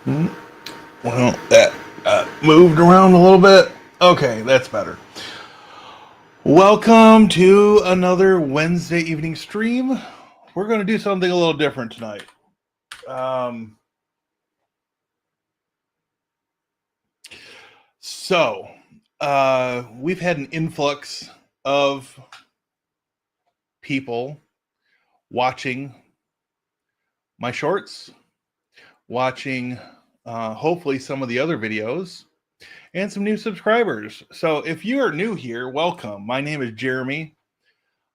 Mm, Well, that moved around a little bit. Okay, that's better. Welcome to another Wednesday evening stream. We're going to do something a little different tonight. Um, so, we've had an influx of people watching my shorts, watching hopefully some of the other videos, and some new subscribers. So, if you are new here, welcome. My name is Jeremy.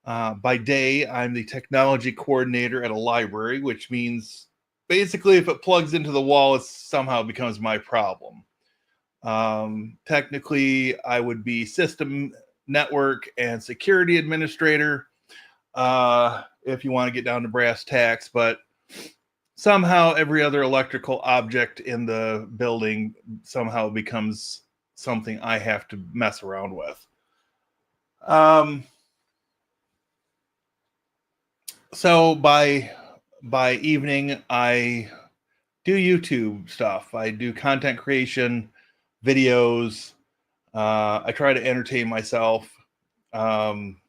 By day, I'm the technology coordinator at a library, which means basically if it plugs into the wall, it somehow becomes my problem. Technically, I would be system, network, and security administrator if you want to get down to brass tacks, but somehow every other electrical object in the building somehow becomes something I have to mess around with. Um, so by evening, I do YouTube stuff. I do content creation, videos. I try to entertain myself. Um,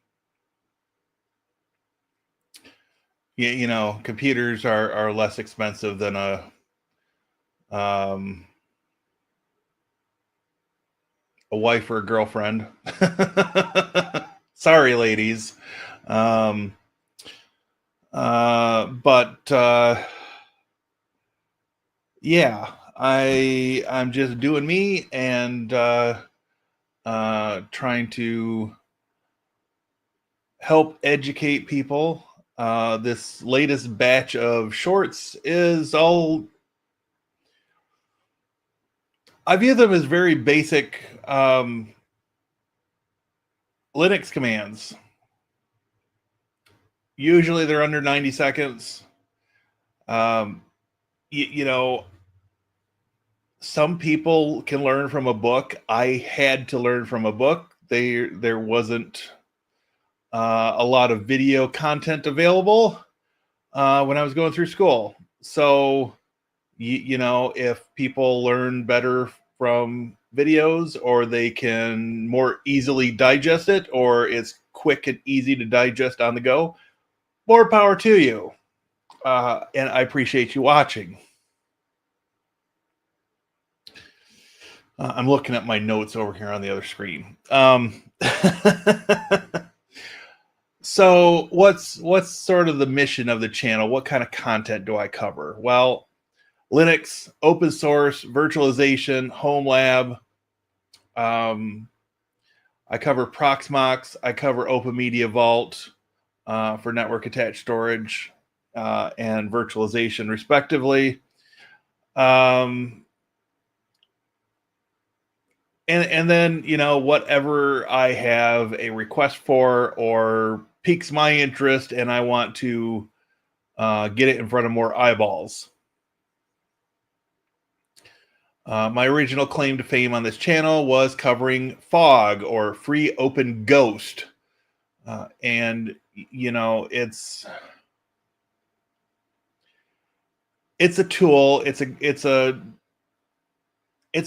computers are less expensive than um, a wife or a girlfriend. Sorry, ladies. Um, but yeah, I'm just doing me and trying to help educate people. This latest batch of shorts is all, I view them as very basic Linux commands. Usually they're under 90 seconds. Um, you know, some people can learn from a book. I had to learn from a book. There wasn't a lot of video content available when I was going through school. So if people learn better from videos, or they can more easily digest it, or it's quick and easy to digest on the go, more power to you. And I appreciate you watching. I'm looking at my notes over here on the other screen. So what's sort of the mission of the channel? What kind of content do I cover? Well, Linux, open source, virtualization, home lab. I cover Proxmox. I cover Open Media Vault for network attached storage and virtualization, respectively. Um, and then whatever I have a request for or piques my interest, and I want to get it in front of more eyeballs. My original claim to fame on this channel was covering FOG, or Free Open Ghost, and it's a tool. It's a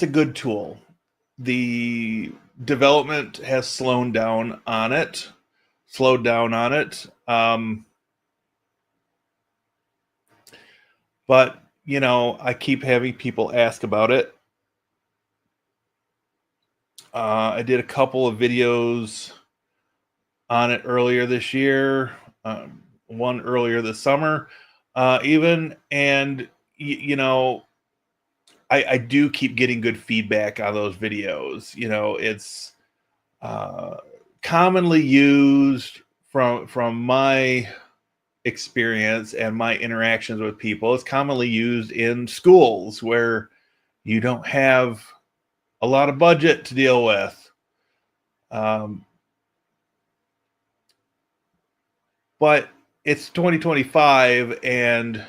good tool. The development has slowed down on it. But I keep having people ask about it. I did a couple of videos on it earlier this year, one earlier this summer, even, and I do keep getting good feedback on those videos. It's uh, commonly used from my experience and my interactions with people. It's commonly used in schools where you don't have a lot of budget to deal with. Um, but it's 2025, and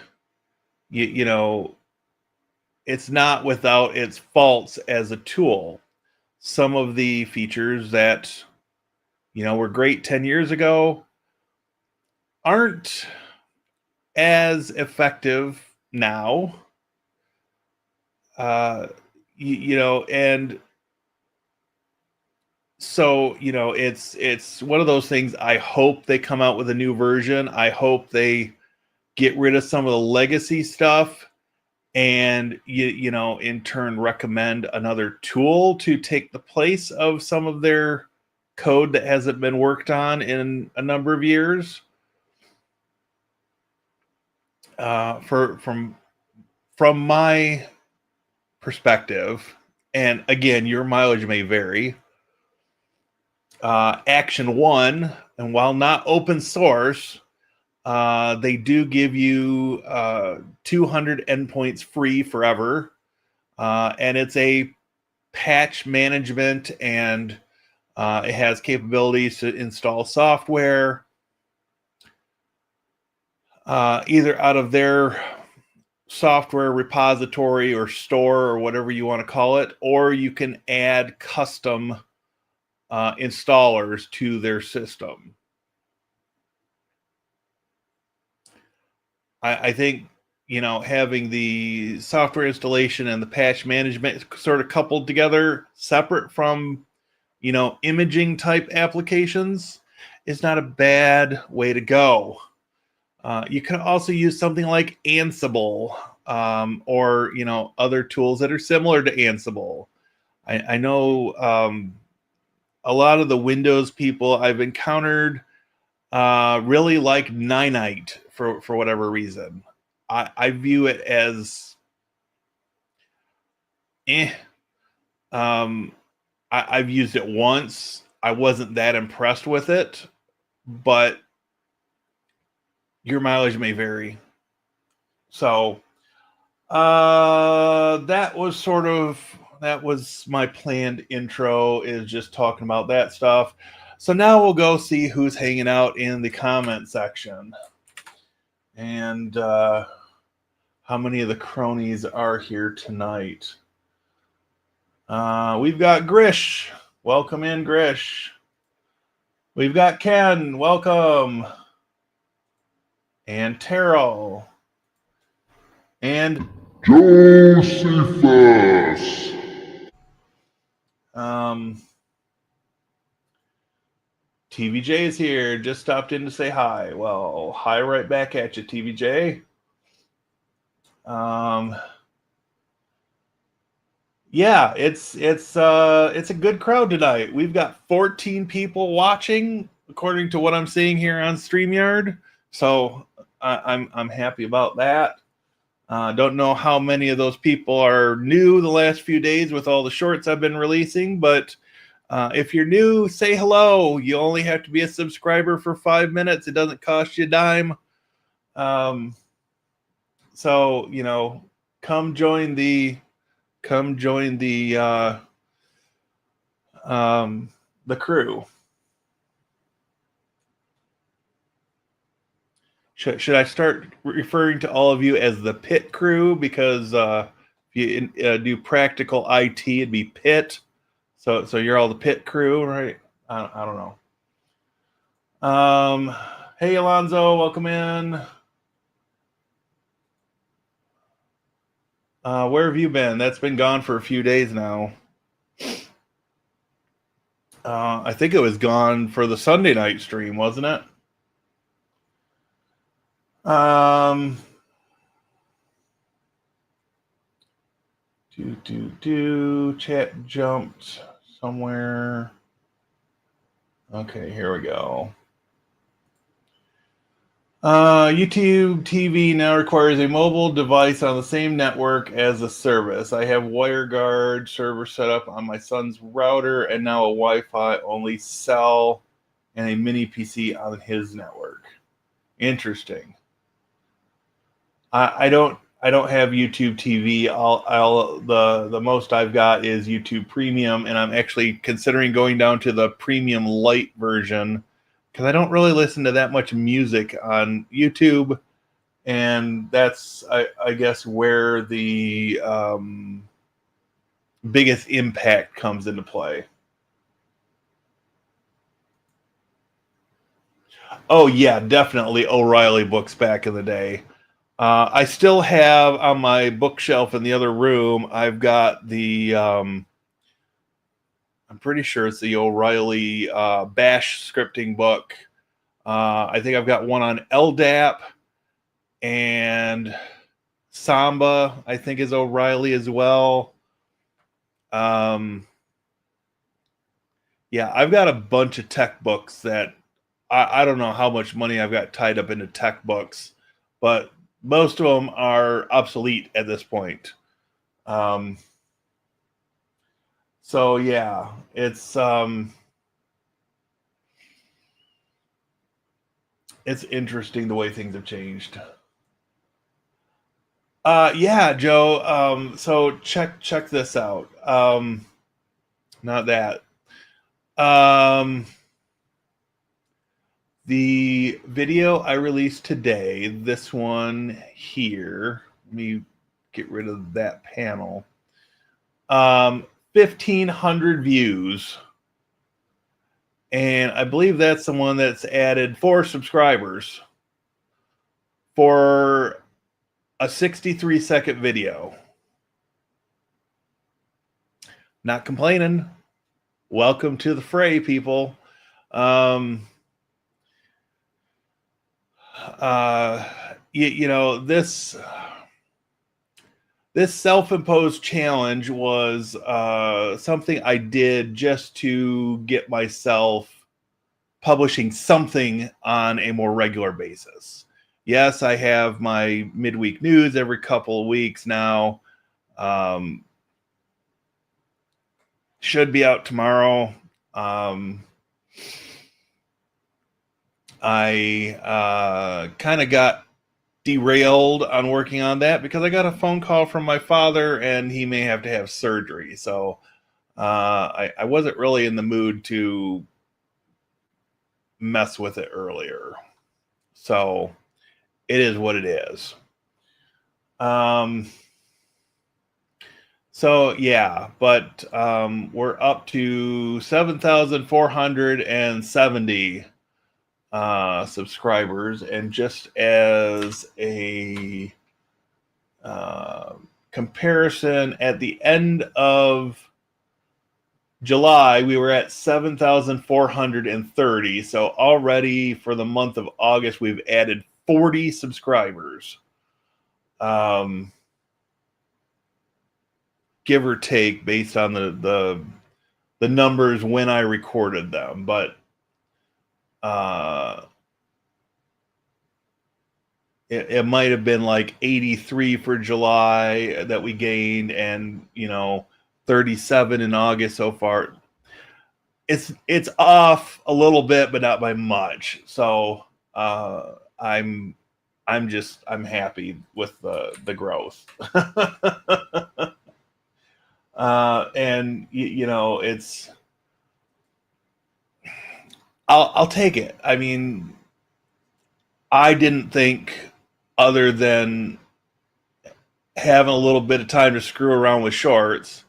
you know it's not without its faults as a tool. Some of the features that were great 10 years ago aren't as effective now. And so it's one of those things. I hope they come out with a new version. I hope they get rid of some of the legacy stuff, and in turn recommend another tool to take the place of some of their code that hasn't been worked on in a number of years. From my perspective, and again, your mileage may vary. Action One, and while not open source, they do give you 200 endpoints free forever, and it's a patch management, and it has capabilities to install software, either out of their software repository or store or whatever you want to call it, or you can add custom installers to their system. I think having the software installation and the patch management sort of coupled together, separate from imaging type applications, is not a bad way to go. You can also use something like Ansible, or other tools that are similar to Ansible. I know a lot of the Windows people I've encountered really like Ninite for whatever reason. I view it as eh. Um, I've used it once. I wasn't that impressed with it, but your mileage may vary. So that was my planned intro, is just talking about that stuff. So now we'll go see who's hanging out in the comment section, and how many of the cronies are here tonight. We've got Grish. Welcome in, Grish. We've got Ken. Welcome. And Terrell. And Josephus. TVJ is here. Just stopped in to say hi. Well, hi right back at you, TVJ. Yeah, it's a good crowd tonight. We've got 14 people watching, according to what I'm seeing here on StreamYard. So I'm happy about that. Don't know how many of those people are new the last few days with all the shorts I've been releasing, but if you're new, say hello. You only have to be a subscriber for 5 minutes. It doesn't cost you a dime. So come join the crew. Should I start referring to all of you as the Pit crew? Because if you do practical IT, it'd be Pit. So you're all the Pit crew, right? I don't know. Hey, Alonzo, welcome in. Where have you been? That's been gone for a few days now. I think it was gone for the Sunday night stream, wasn't it? Chat jumped somewhere. Okay, here we go. YouTube TV now requires a mobile device on the same network as the service. I have WireGuard server set up on my son's router, and now a Wi-Fi only cell and a mini PC on his network. Interesting. I don't have YouTube TV. The most I've got is YouTube Premium, and I'm actually considering going down to the Premium Lite version, because I don't really listen to that much music on YouTube, and that's I guess where the biggest impact comes into play. Oh yeah, definitely O'Reilly books back in the day. I still have on my bookshelf in the other room, I've got the, I'm pretty sure it's the O'Reilly Bash scripting book. I think I've got one on LDAP and Samba, I think is O'Reilly as well. Yeah, I've got a bunch of tech books that I don't know how much money I've got tied up into tech books, but most of them are obsolete at this point. So yeah, it's interesting the way things have changed. Yeah, Joe. So check this out. Not that. Um, the video I released today, this one here. Let me get rid of that panel. 1,500 views. And I believe that's the one that's added 4 subscribers for a 63-second video. Not complaining. Welcome to the fray, people. You know, this self-imposed challenge was something I did just to get myself publishing something on a more regular basis. Yes, I have my midweek news every couple of weeks now. Should be out tomorrow. I kind of got derailed on working on that because I got a phone call from my father and he may have to have surgery. So I wasn't really in the mood to mess with it earlier. So it is what it is. So yeah, but we're up to 7,470 subscribers, and just as a comparison, at the end of July we were at 7,430. So already for the month of August we've added 40 subscribers, give or take, based on the numbers when I recorded them. But it might have been like 83 for July that we gained, and 37 in August so far. It's off a little bit, but not by much. So I'm happy with the growth. And it's, I'll take it. I mean, I didn't think, other than having a little bit of time to screw around with shorts,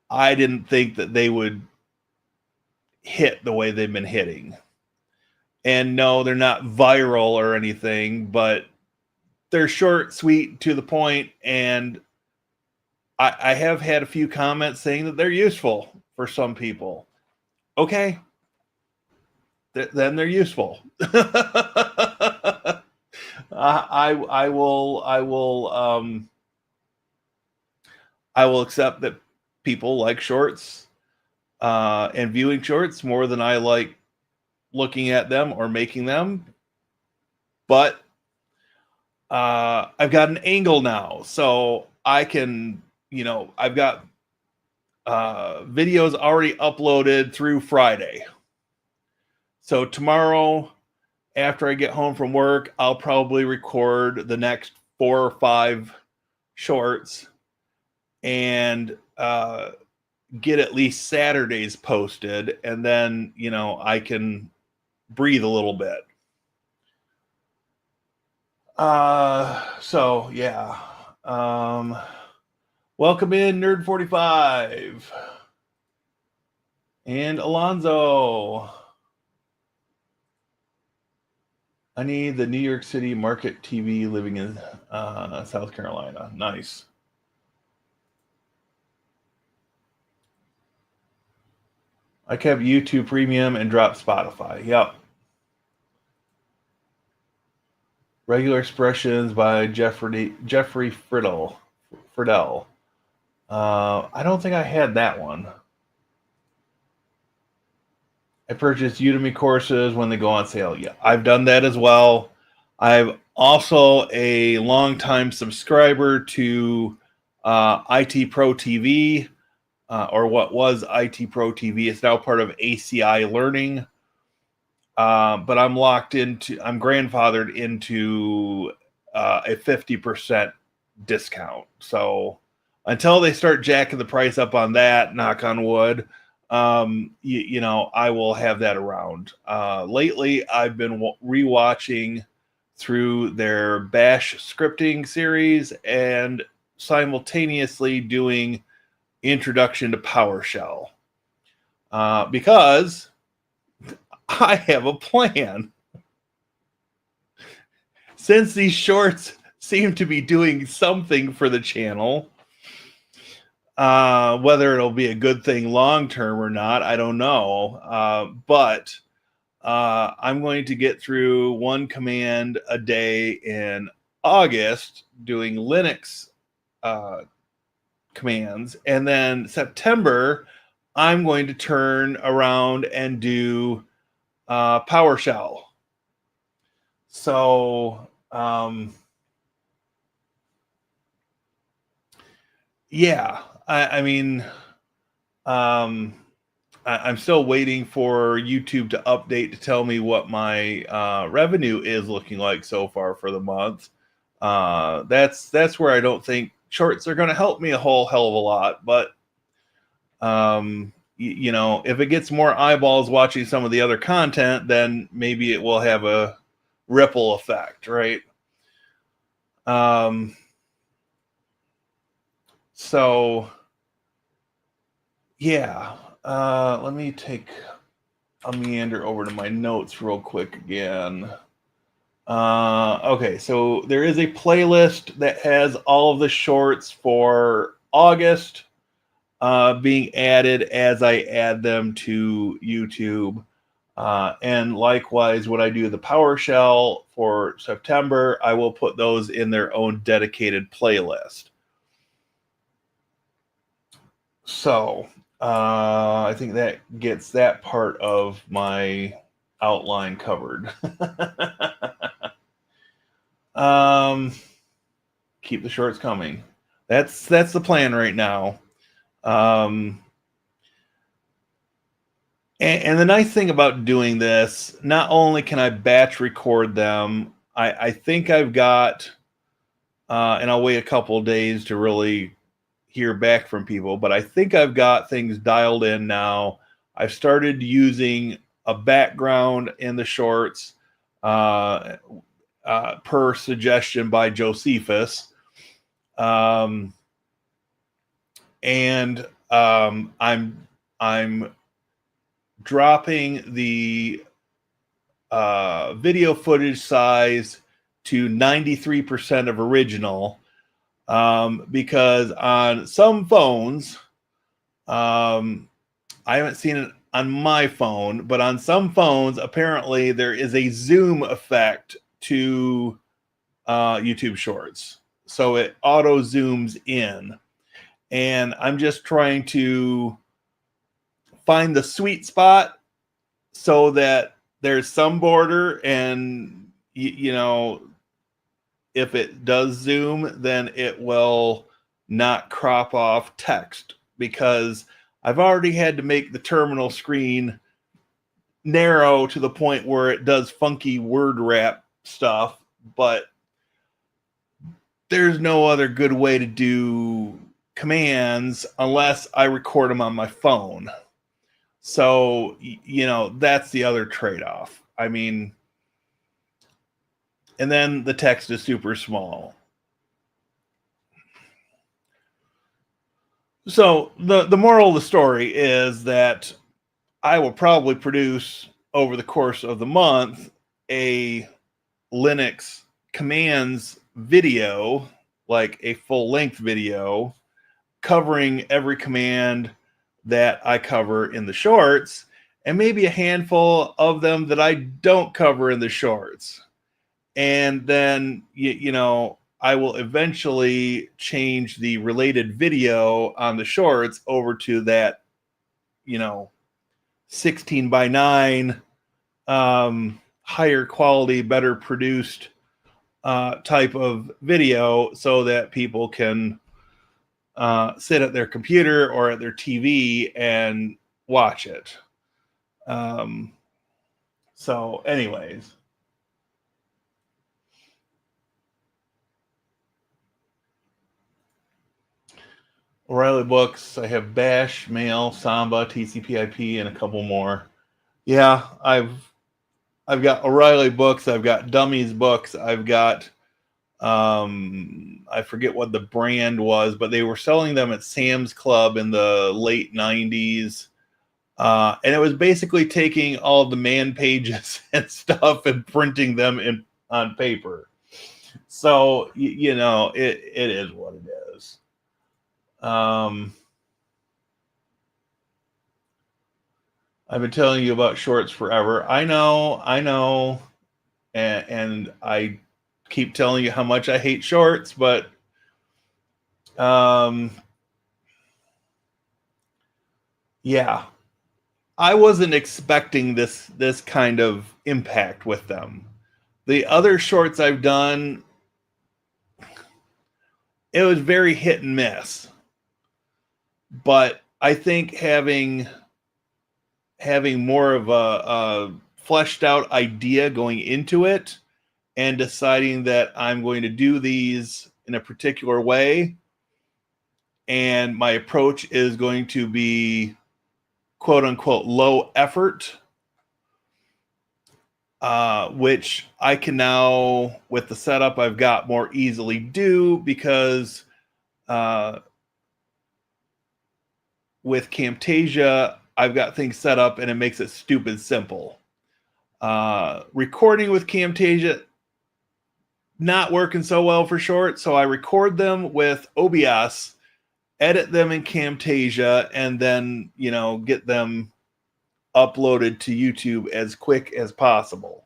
I didn't think that they would hit the way they've been hitting. And no, they're not viral or anything, but they're short, sweet, to the point, and I have had a few comments saying that they're useful for some people. Okay, then they're useful. I will accept that people like shorts and viewing shorts more than I like looking at them or making them. But I've got an angle now, so I can, I've got videos already uploaded through Friday. So tomorrow, after I get home from work, I'll probably record the next 4 or 5 shorts and get at least Saturdays posted, and then I can breathe a little bit. So yeah. Welcome in, Nerd 45 and Alonzo. I need the New York City market TV living in South Carolina. Nice. I kept YouTube Premium and dropped Spotify. Yep. Regular Expressions by Jeffrey Friedel. I don't think I had that one. I purchase Udemy courses when they go on sale. Yeah, I've done that as well. I'm also a longtime subscriber to IT Pro TV, or what was IT Pro TV. It's now part of ACI Learning. But I'm grandfathered into a 50% discount. So until they start jacking the price up on that, knock on wood, I will have that around. Lately, I've been rewatching through their Bash scripting series and simultaneously doing Introduction to PowerShell, because I have a plan. Since these shorts seem to be doing something for the channel, whether it'll be a good thing long term or not, I don't know. But I'm going to get through one command a day in August doing Linux commands. And then September, I'm going to turn around and do PowerShell. So, yeah, I mean, I'm still waiting for YouTube to update to tell me what my revenue is looking like so far for the month. That's where I don't think shorts are going to help me a whole hell of a lot. But if it gets more eyeballs watching some of the other content, then maybe it will have a ripple effect, right? So yeah, let me take a meander over to my notes real quick again. Okay, so there is a playlist that has all of the shorts for August being added as I add them to YouTube. And likewise, when I do the PowerShell for September, I will put those in their own dedicated playlist. So I think that gets that part of my outline covered. Keep the shorts coming. That's the plan right now. And the nice thing about doing this, not only can I batch record them, I think I've got, and I'll wait a couple of days to really hear back from people, but I think I've got things dialed in now. I've started using a background in the shorts per suggestion by Josephus. And I'm dropping the video footage size to 93% of original, because on some phones, I haven't seen it on my phone, but on some phones, apparently there is a zoom effect to YouTube Shorts. So it auto zooms in. And I'm just trying to find the sweet spot so that there's some border, and if it does zoom, then it will not crop off text, because I've already had to make the terminal screen narrow to the point where it does funky word wrap stuff, but there's no other good way to do commands unless I record them on my phone. So, that's the other trade-off. I mean, and then the text is super small. So the moral of the story is that I will probably produce over the course of the month a Linux commands video, like a full length video, covering every command that I cover in the shorts, and maybe a handful of them that I don't cover in the shorts. And then, I will eventually change the related video on the shorts over to that, 16 by 9, higher quality, better produced type of video, so that people can sit at their computer or at their TV and watch it. Um, so, anyways. O'Reilly books. I have Bash, Mail, Samba, TCP/IP, and a couple more. Yeah, I've got O'Reilly books. I've got Dummies books. I've got I forget what the brand was, but they were selling them at Sam's Club in the late 90s. And it was basically taking all of the man pages and stuff and printing them on paper. So, it is what it is. I've been telling you about shorts forever. I know, and I keep telling you how much I hate shorts, but yeah, I wasn't expecting this kind of impact with them. The other shorts I've done, it was very hit and miss. But I think having more of a fleshed out idea going into it, and deciding that I'm going to do these in a particular way, and my approach is going to be quote unquote low effort, which I can now, with the setup I've got, more easily do, because with Camtasia, I've got things set up and it makes it stupid simple. Recording with Camtasia, not working so well for short, so I record them with OBS, edit them in Camtasia, and then, get them uploaded to YouTube as quick as possible.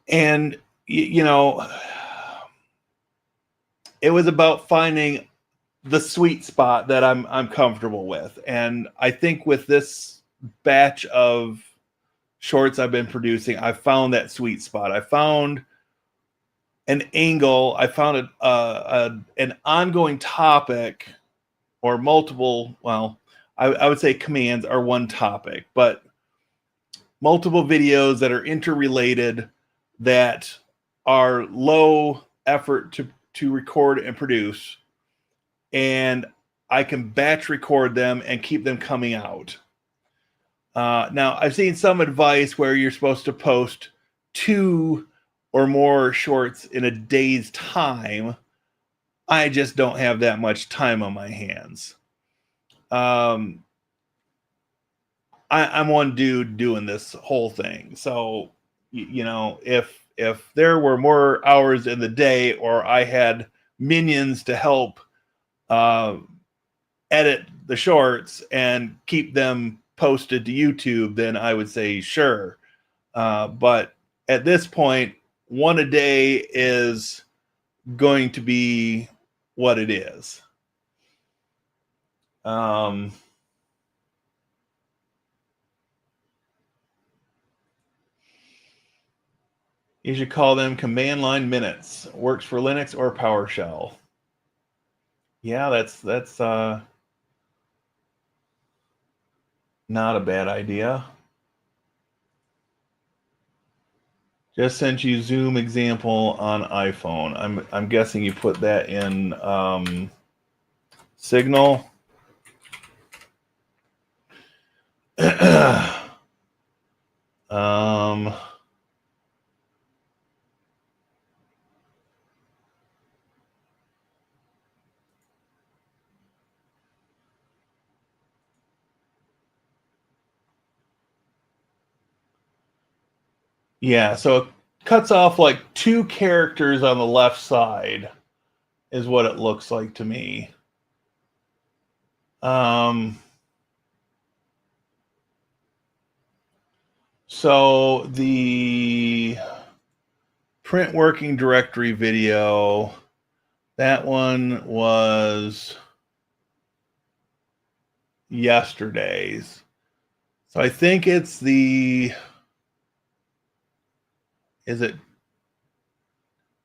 And, it was about finding the sweet spot that I'm comfortable with. And I think with this batch of shorts I've been producing, I found that sweet spot. I found an angle. I found an ongoing topic, or multiple. Well, I would say commands are one topic, but multiple videos that are interrelated, that are low effort to record and produce, and I can batch record them and keep them coming out. Now, I've seen some advice where you're supposed to post 2 or more shorts in a day's time. I just don't have that much time on my hands. I'm one dude doing this whole thing. So, if there were more hours in the day, or I had minions to help edit the shorts and keep them posted to YouTube, then I would say sure. But at this point, one a day is going to be what it is. You should call them command line minutes. Works for Linux or PowerShell. Yeah, that's not a bad idea. Just sent you Zoom example on iPhone. I'm guessing you put that in Signal. Yeah, so cuts off like 2 characters on the left side is what it looks like to me. So the print working directory video, that one was yesterday's. So I think it's is it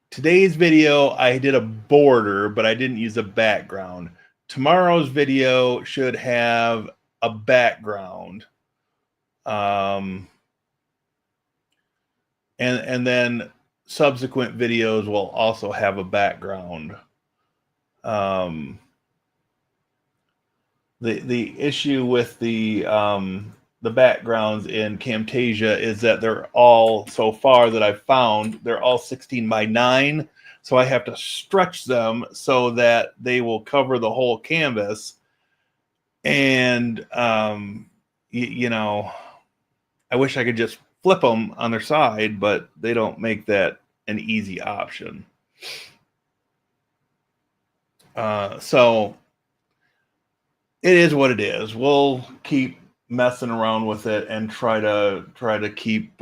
today's video? I did a border, but I didn't use a background. Tomorrow's video should have a background. And then subsequent videos will also have a background. The issue with the backgrounds in Camtasia is that they're all, so far that I've found, they're all 16:9. So I have to stretch them so that they will cover the whole canvas. And, you know, I wish I could just flip them on their side, but they don't make that an easy option. So it is what it is. We'll keep messing around with it and try to keep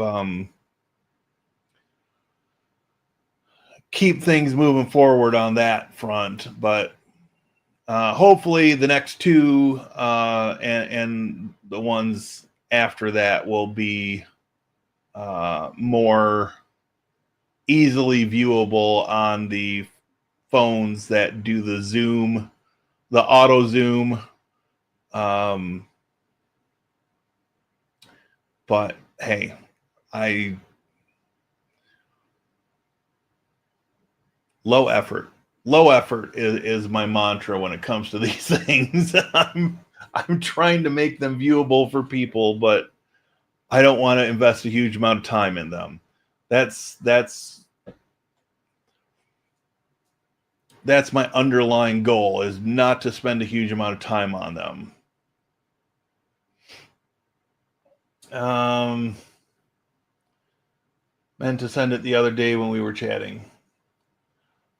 things moving forward on that front. But hopefully the next 2 and the ones after that will be more easily viewable on the phones that do the zoom, the auto zoom. But hey, low effort is my mantra when it comes to these things. I'm trying to make them viewable for people, but I don't want to invest a huge amount of time in them. That's my underlying goal, is not to spend a huge amount of time on them. Meant to send it the other day when we were chatting.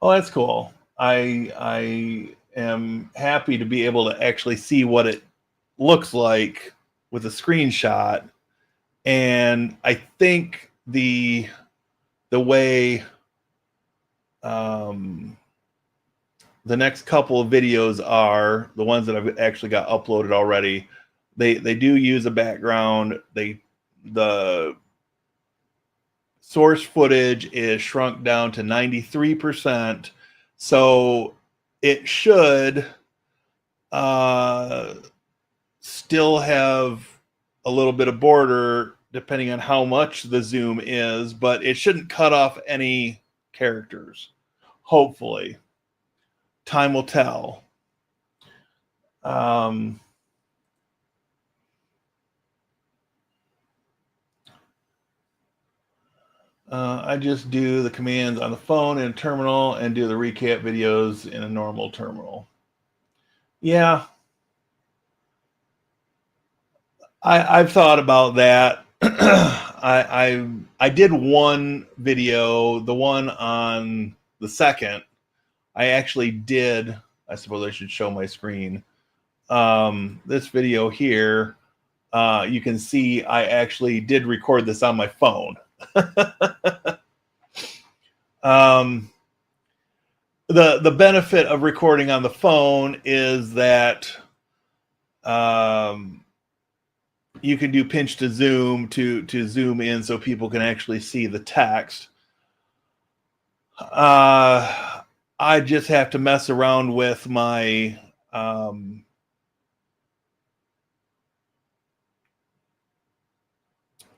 Oh, that's cool. I am happy to be able to actually see what it looks like with a screenshot. And I think the way the next couple of videos are, the ones that I've actually got uploaded already, they do use a background. The source footage is shrunk down to 93%, so it should still have a little bit of border depending on how much the zoom is, but it shouldn't cut off any characters. Hopefully. Time will tell. I just do the commands on the phone in a terminal and do the recap videos in a normal terminal. Yeah. I've thought about that. I did one video, the one on the 2nd. I actually did, I suppose I should show my screen. This video here, you can see I actually did record this on my phone. The benefit of recording on the phone is that you can do pinch to zoom to zoom in so people can actually see the text. I just have to mess around with my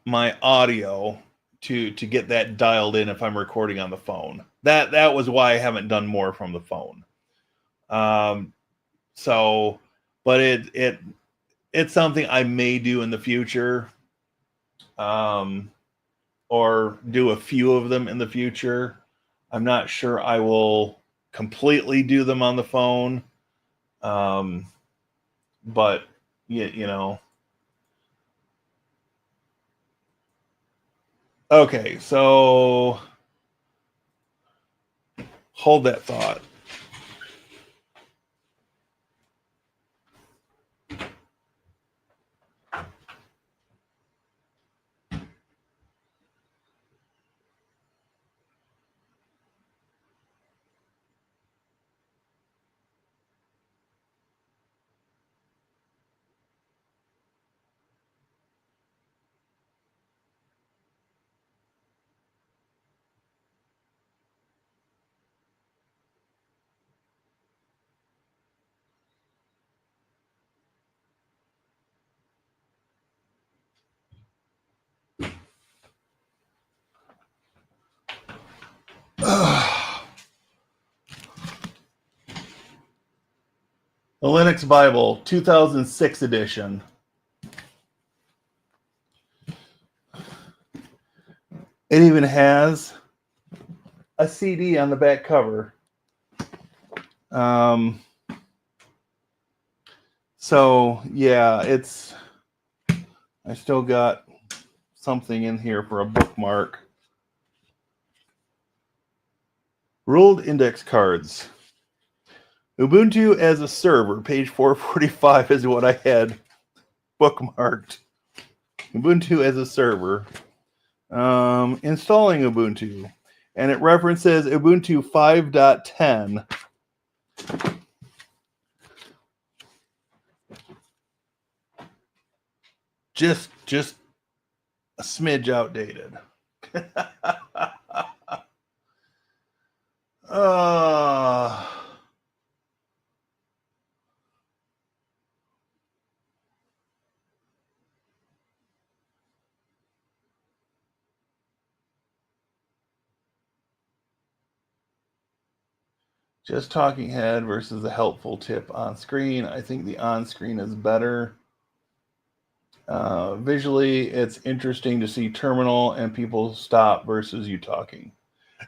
my audio to get that dialed in if I'm recording on the phone. That was why I haven't done more from the phone. So, but it's something I may do in the future, or do a few of them in the future. I'm not sure I will completely do them on the phone, but you know, Okay, so hold that thought. The Linux Bible, 2006 edition. It even has a CD on the back cover. So yeah, I still got something in here for a bookmark. Ruled index cards. Ubuntu as a server, page 445 is what I had bookmarked. Ubuntu as a server. Installing Ubuntu. And it references Ubuntu 5.10. Just a smidge outdated. Just talking head versus a helpful tip on screen. I think the on screen is better. Visually, it's interesting to see terminal and people stop versus you talking.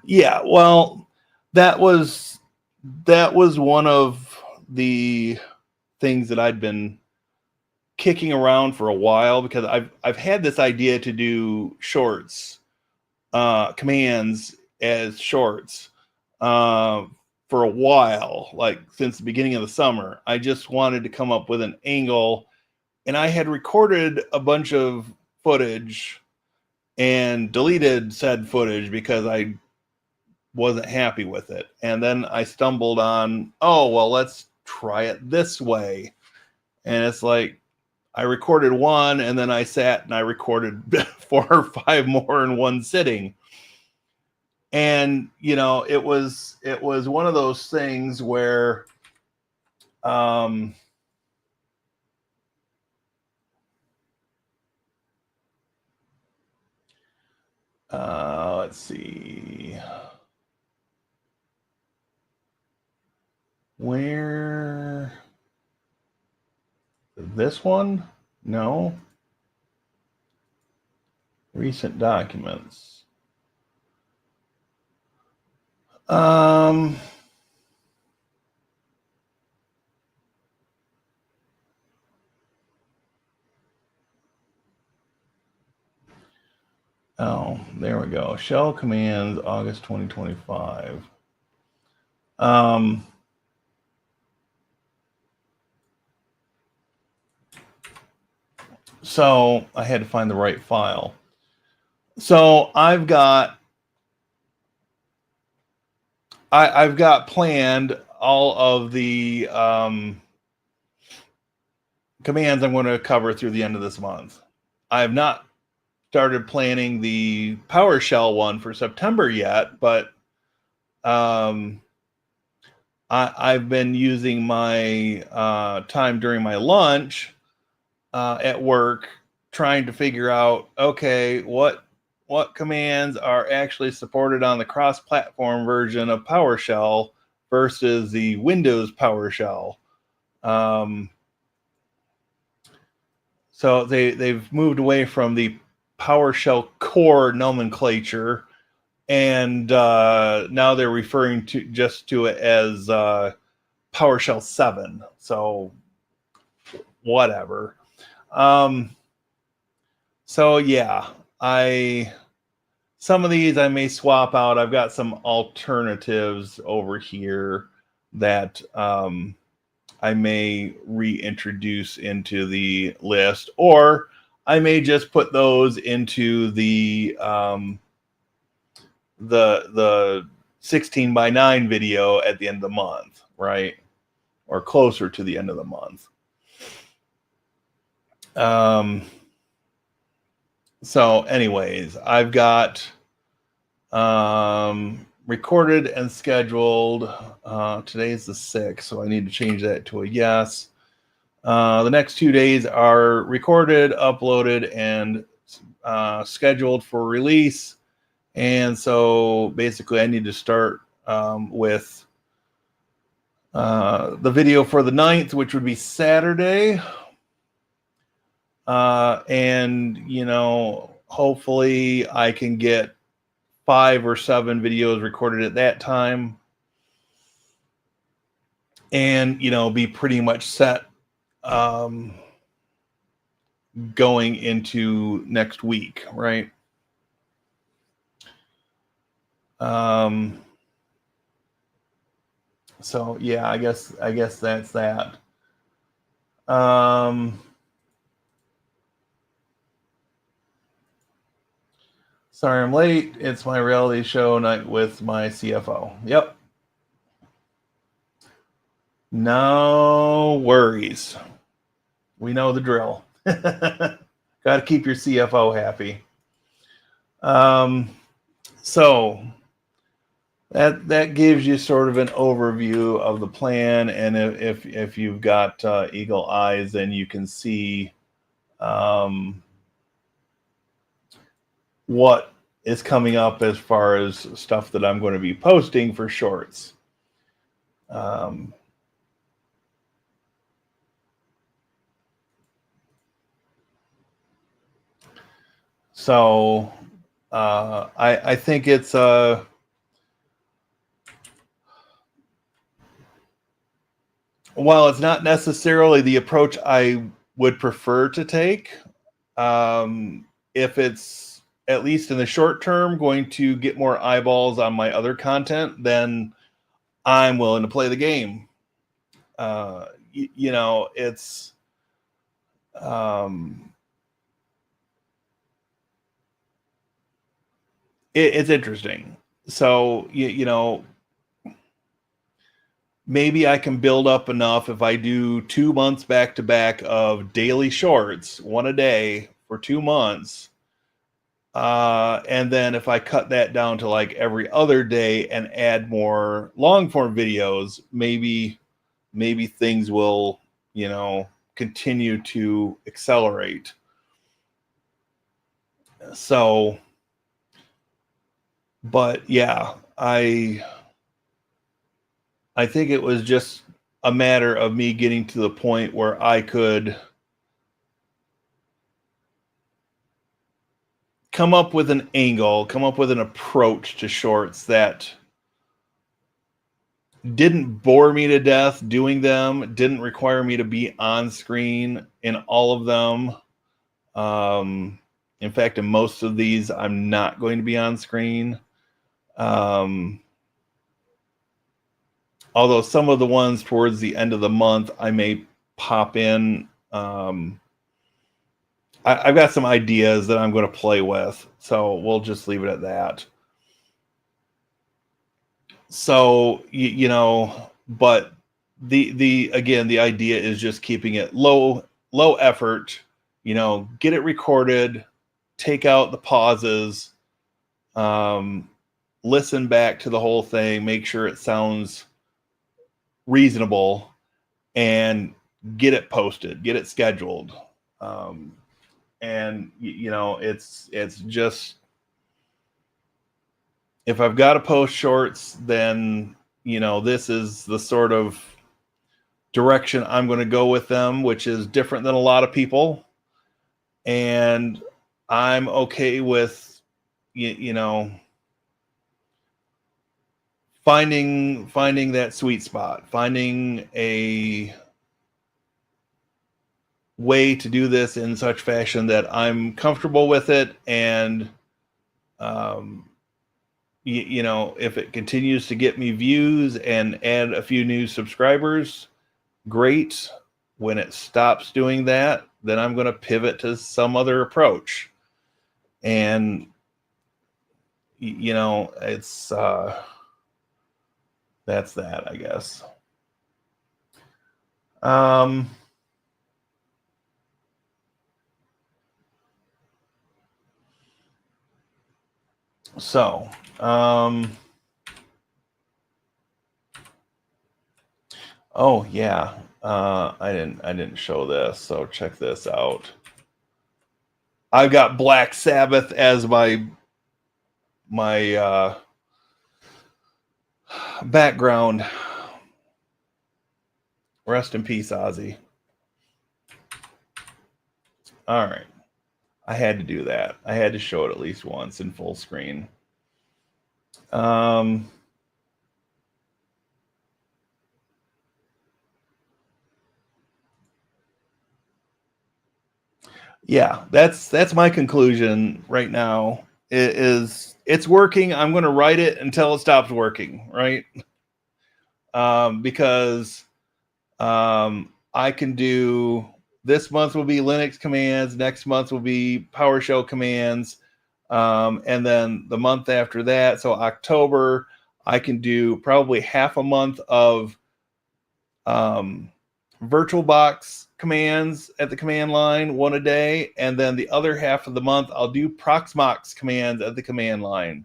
Yeah, well, that was one of the things that I'd been kicking around for a while, because I've had this idea to do shorts, commands as shorts, for a while, like since the beginning of the summer. I just wanted to come up with an angle, and I had recorded a bunch of footage and deleted said footage because I wasn't happy with it. And then I stumbled on, oh, well, let's try it this way. And it's like, I recorded one, and then I sat and I recorded 4 or 5 more in one sitting. And, it was one of those things where, let's see. Where? This one? No. Recent documents. Oh, there we go. Shell commands, August 2025. So I had to find the right file. So I've got planned all of the commands I'm going to cover through the end of this month. I have not started planning the PowerShell one for September yet, but I've been using my time during my lunch at work trying to figure out, okay, what commands are actually supported on the cross-platform version of PowerShell versus the Windows PowerShell. So they've moved away from the PowerShell core nomenclature, and now they're referring to it as PowerShell 7. So whatever. So yeah, I some of these I may swap out. I've got some alternatives over here that I may reintroduce into the list, or I may just put those into the 16 by 9 video at the end of the month, right? Or closer to the end of the month. So anyways, I've got recorded and scheduled. Today's the 6th, so I need to change that to a yes. The next 2 days are recorded, uploaded, and scheduled for release. And so basically I need to start with the video for the 9th, which would be Saturday. And, you know, hopefully I can get 5 or 7 videos recorded at that time. And, you know, be pretty much set going into next week, right? So yeah, I guess that's that. Sorry I'm late. It's my reality show night with my CFO. Yep. No worries. We know the drill. Got to keep your CFO happy. So that gives you sort of an overview of the plan, and if you've got eagle eyes, then you can see what is coming up as far as stuff that I'm going to be posting for shorts. So I think it's while it's not necessarily the approach I would prefer to take, if it's at least in the short term going to get more eyeballs on my other content, then I'm willing to play the game. You know, it's it's interesting. So you know, maybe I can build up enough if I do 2 months back to back of daily shorts, one a day for 2 months. And then if I cut that down to like every other day and add more long form videos, maybe things will, you know, continue to accelerate. So, but yeah, I think it was just a matter of me getting to the point where I could come up with an angle, come up with an approach to shorts that didn't bore me to death doing them, didn't require me to be on screen in all of them. In fact, in most of these, I'm not going to be on screen. Although some of the ones towards the end of the month, I may pop in. I've got some ideas that I'm going to play with, so we'll just leave it at that. So you know, but the again, the idea is just keeping it low effort. You know, get it recorded, take out the pauses, listen back to the whole thing, make sure it sounds reasonable, and get it posted, get it scheduled. And you know, it's just, if I've got to post shorts, then you know, this is the sort of direction I'm going to go with them, which is different than a lot of people. And I'm okay with, you know, finding that sweet spot, finding a way to do this in such fashion that I'm comfortable with it and You know, if it continues to get me views and add a few new subscribers, great. When it stops doing that, then I'm going to pivot to some other approach. And, you know, it's, that's that, I guess. So, oh yeah, I didn't show this, so check this out. I've got Black Sabbath as my background. Rest in peace, Ozzy. All right. I had to do that. I had to show it at least once in full screen. Yeah, that's my conclusion right now. It's working. I'm going to write it until it stops working, right? Because I can do, this month will be Linux commands, next month will be PowerShell commands, and then the month after that, so October, I can do probably half a month of VirtualBox commands at the command line, one a day, and then the other half of the month I'll do Proxmox commands at the command line.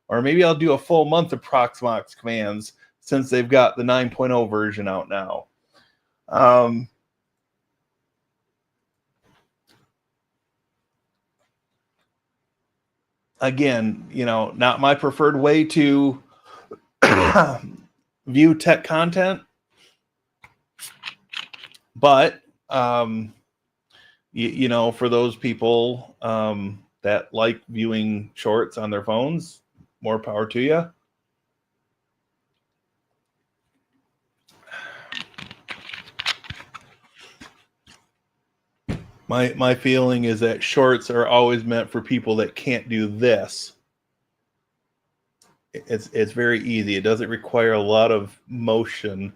Or maybe I'll do a full month of Proxmox commands since they've got the 9.0 version out now. Again, you know, not my preferred way to view tech content, but you know, for those people that like viewing shorts on their phones, more power to you. My feeling is that shorts are always meant for people that can't do this. It's very easy. It doesn't require a lot of motion.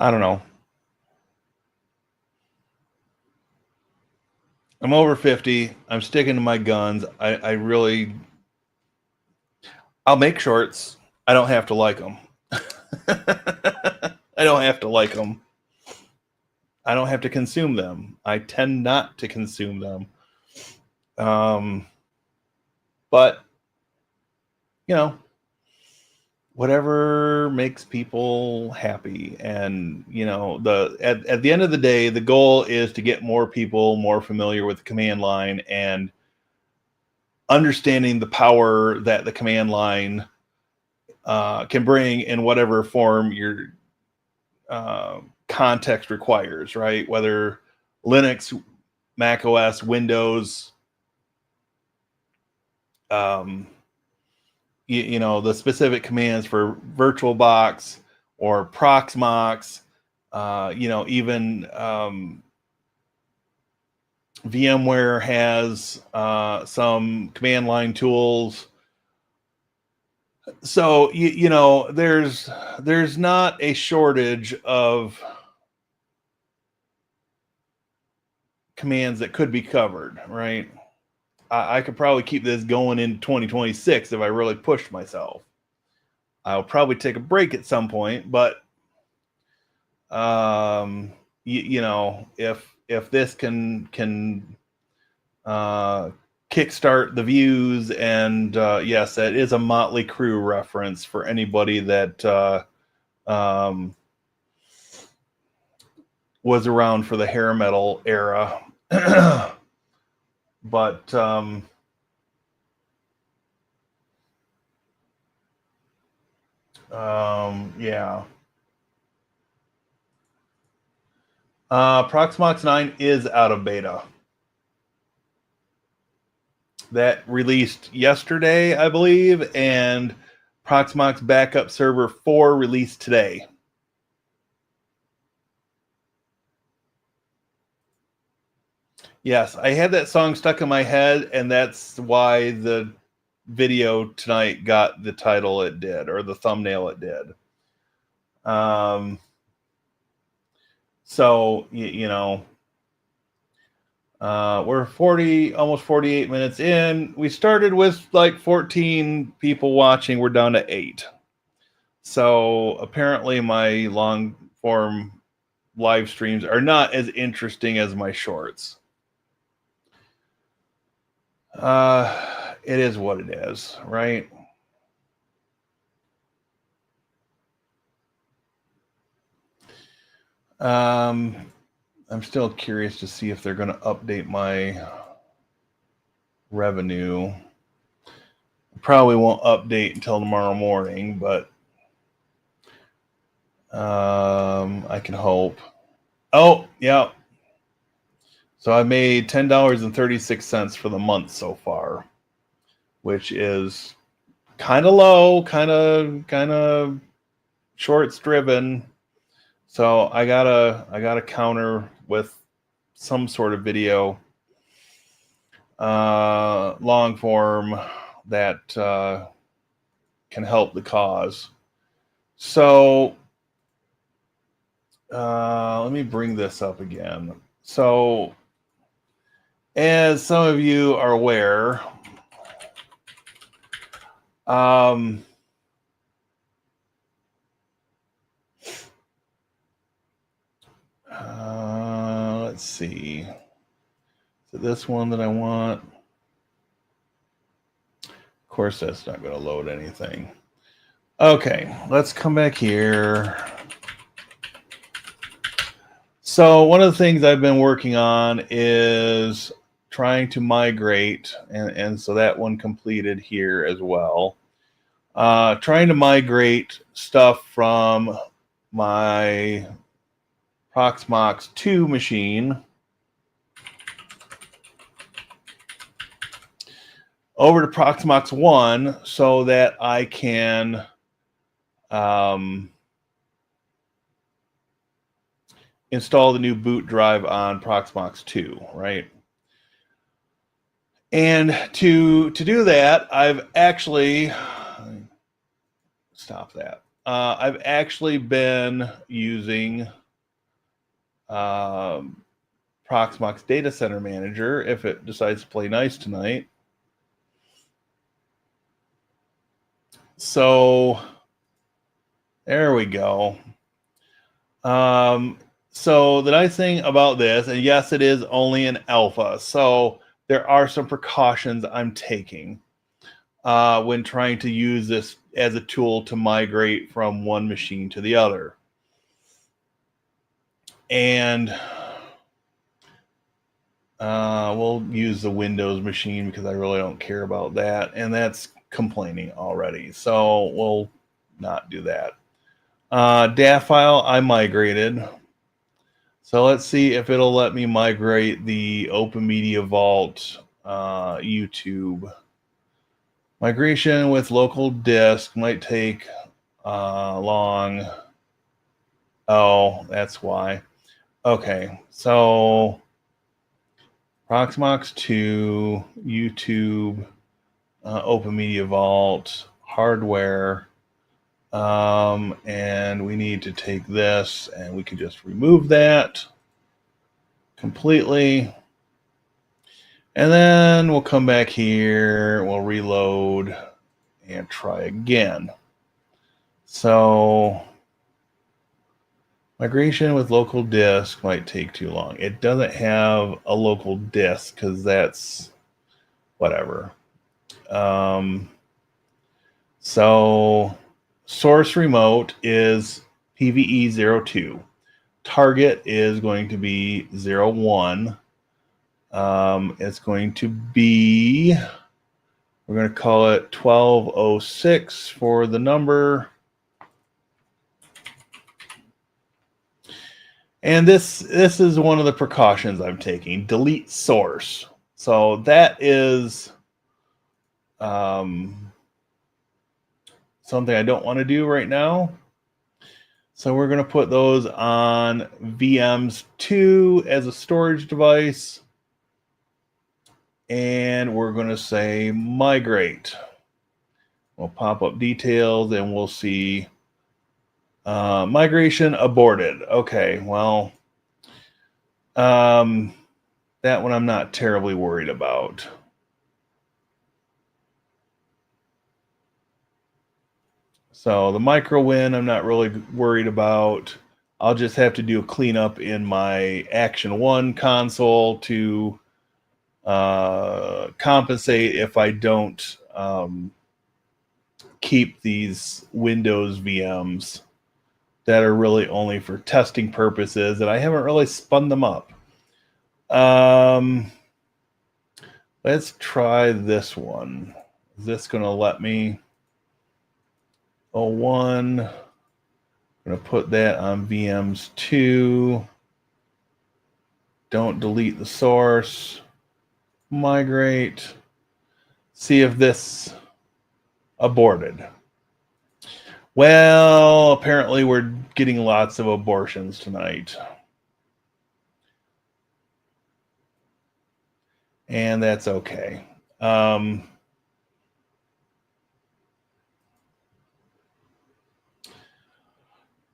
I don't know. I'm over 50. I'm sticking to my guns. I really, I'll make shorts. I don't have to like them. I don't have to like them. I don't have to consume them. I tend not to consume them. But, you know, whatever makes people happy. And, you know, at the end of the day, the goal is to get more people more familiar with the command line and understanding the power that the command line can bring in whatever form your context requires, right? Whether Linux, Mac OS, Windows, you know, the specific commands for VirtualBox or Proxmox, you know, even VMware has some command line tools. So you know, there's not a shortage of commands that could be covered, right? I could probably keep this going in 2026 if I really pushed myself. I'll probably take a break at some point, but you know, if this can kickstart the views, and yes, that is a Motley Crue reference for anybody that was around for the hair metal era. But yeah. Proxmox 9 is out of beta. That released yesterday, I believe, and Proxmox Backup Server 4 released today. Yes, I had that song stuck in my head, and that's why the video tonight got the title it did, or the thumbnail it did. So, you know, we're almost 48 minutes in. We started with like 14 people watching. We're down to 8. So apparently my long form live streams are not as interesting as my shorts. It is what it is, right? I'm still curious to see if they're going to update my revenue. Probably won't update until tomorrow morning, but I can hope. Oh, yeah. So I made $10.36 for the month so far, which is kind of low, kind of shorts driven. So I gotta counter with some sort of video, long form that can help the cause. So let me bring this up again. So as some of you are aware, let's see. So this one that I want. Of course, that's not going to load anything. Okay, let's come back here. So one of the things I've been working on is trying to migrate, and so that one completed here as well. Trying to migrate stuff from my Proxmox 2 machine over to Proxmox 1 so that I can install the new boot drive on Proxmox 2, right? And to do that, I've actually stop that. I've actually been using Proxmox Data Center Manager if it decides to play nice tonight. So there we go. So the nice thing about this, and yes, it is only an alpha, so there are some precautions I'm taking when trying to use this as a tool to migrate from one machine to the other. And we'll use the Windows machine because I really don't care about that, and that's complaining already, so we'll not do that. DAF file I migrated. So let's see if it'll let me migrate the Open Media Vault YouTube. Migration with local disk might take long. Oh, that's why. Okay, so Proxmox 2, YouTube, Open Media Vault, hardware. And we need to take this and we can just remove that completely. And then we'll come back here, we'll reload and try again. So migration with local disk might take too long. It doesn't have a local disk because that's whatever. So source remote is PVE02. Target is going to be 01. It's going to be, we're going to call it 1206 for the number. And this is one of the precautions I'm taking. Delete source. So that is something I don't want to do right now. So we're going to put those on VMs 2 as a storage device. And we're going to say migrate. We'll pop up details and we'll see migration aborted. Okay, well, that one I'm not terribly worried about. So the micro win, I'm not really worried about. I'll just have to do a cleanup in my Action 1 console to compensate if I don't keep these Windows VMs that are really only for testing purposes, and I haven't really spun them up. Let's try this one. Is this going to let me? 01. I'm going to put that on VMs 2. Don't delete the source. Migrate. See if this aborted. Well, apparently we're getting lots of abortions tonight. And that's okay.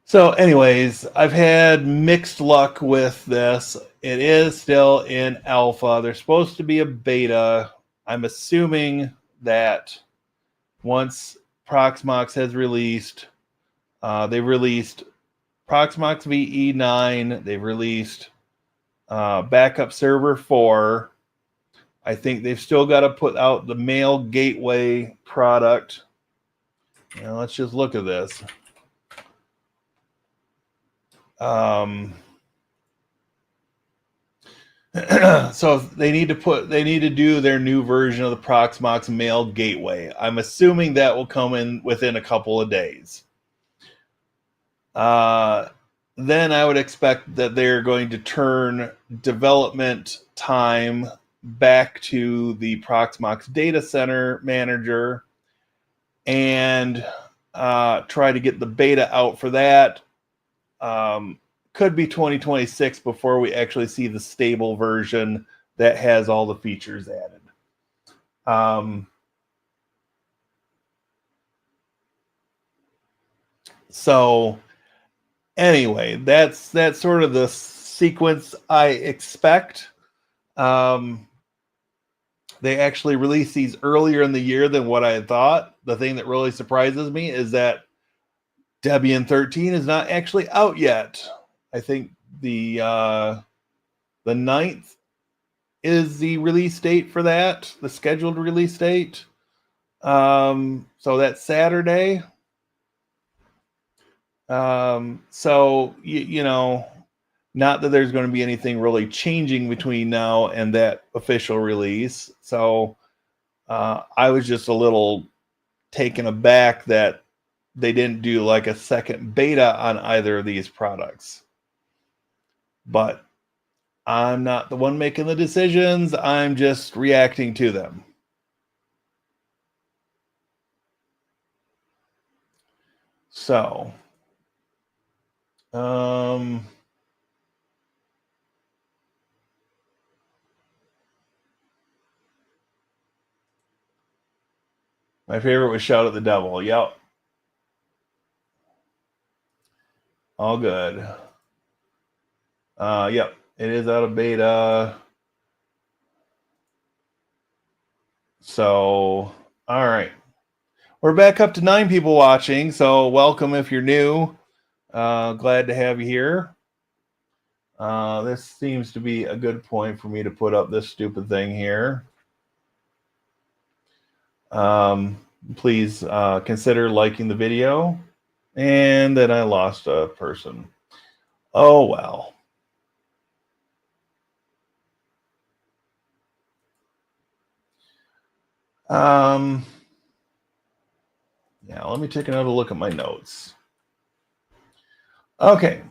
So anyways, I've had mixed luck with this. It is still in alpha. There's supposed to be a beta. I'm assuming that once Proxmox has released, they've released Proxmox VE9. They've released Backup Server 4. I think they've still got to put out the Mail Gateway product. Now let's just look at this. So they need to do their new version of the Proxmox Mail Gateway. I'm assuming that will come in within a couple of days. Then I would expect that they're going to turn development time back to the Proxmox Data Center manager and try to get the beta out for that. Could be 2026 before we actually see the stable version that has all the features added. So anyway, that's sort of the sequence I expect. They actually released these earlier in the year than what I had thought. The thing that really surprises me is that Debian 13 is not actually out yet. I think the 9th is the release date for that, the scheduled release date. So that's Saturday. So you know, not that there's going to be anything really changing between now and that official release. So I was just a little taken aback that they didn't do like a second beta on either of these products. But I'm not the one making the decisions. I'm just reacting to them. So, my favorite was Shout at the Devil. Yep. All good. Yep. It is out of beta. So, all right. We're back up to 9 people watching. So, welcome if you're new. Glad to have you here. This seems to be a good point for me to put up this stupid thing here. Please consider liking the video. And then I lost a person. Oh, well. Yeah, let me take another look at my notes. Okay.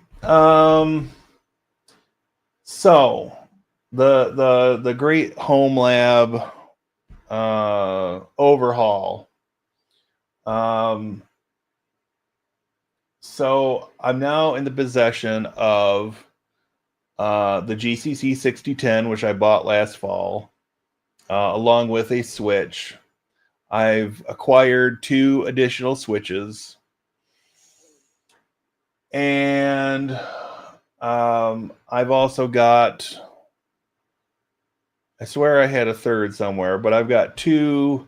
So the Great Home Lab overhaul. So I'm now in the possession of the GCC 6010, which I bought last fall, along with a switch. I've acquired 2 additional switches, and I've also got, I swear I had a third somewhere, but I've got 2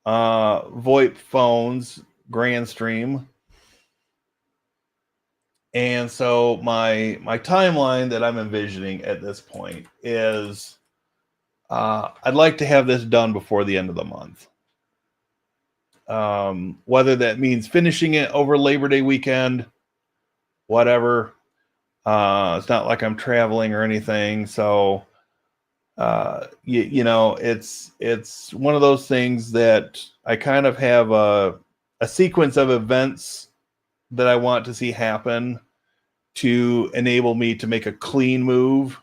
VoIP phones, Grandstream. And so my timeline that I'm envisioning at this point is I'd like to have this done before the end of the month. Whether that means finishing it over Labor Day weekend, whatever. It's not like I'm traveling or anything, so you know, it's one of those things that I kind of have a sequence of events that I want to see happen to enable me to make a clean move.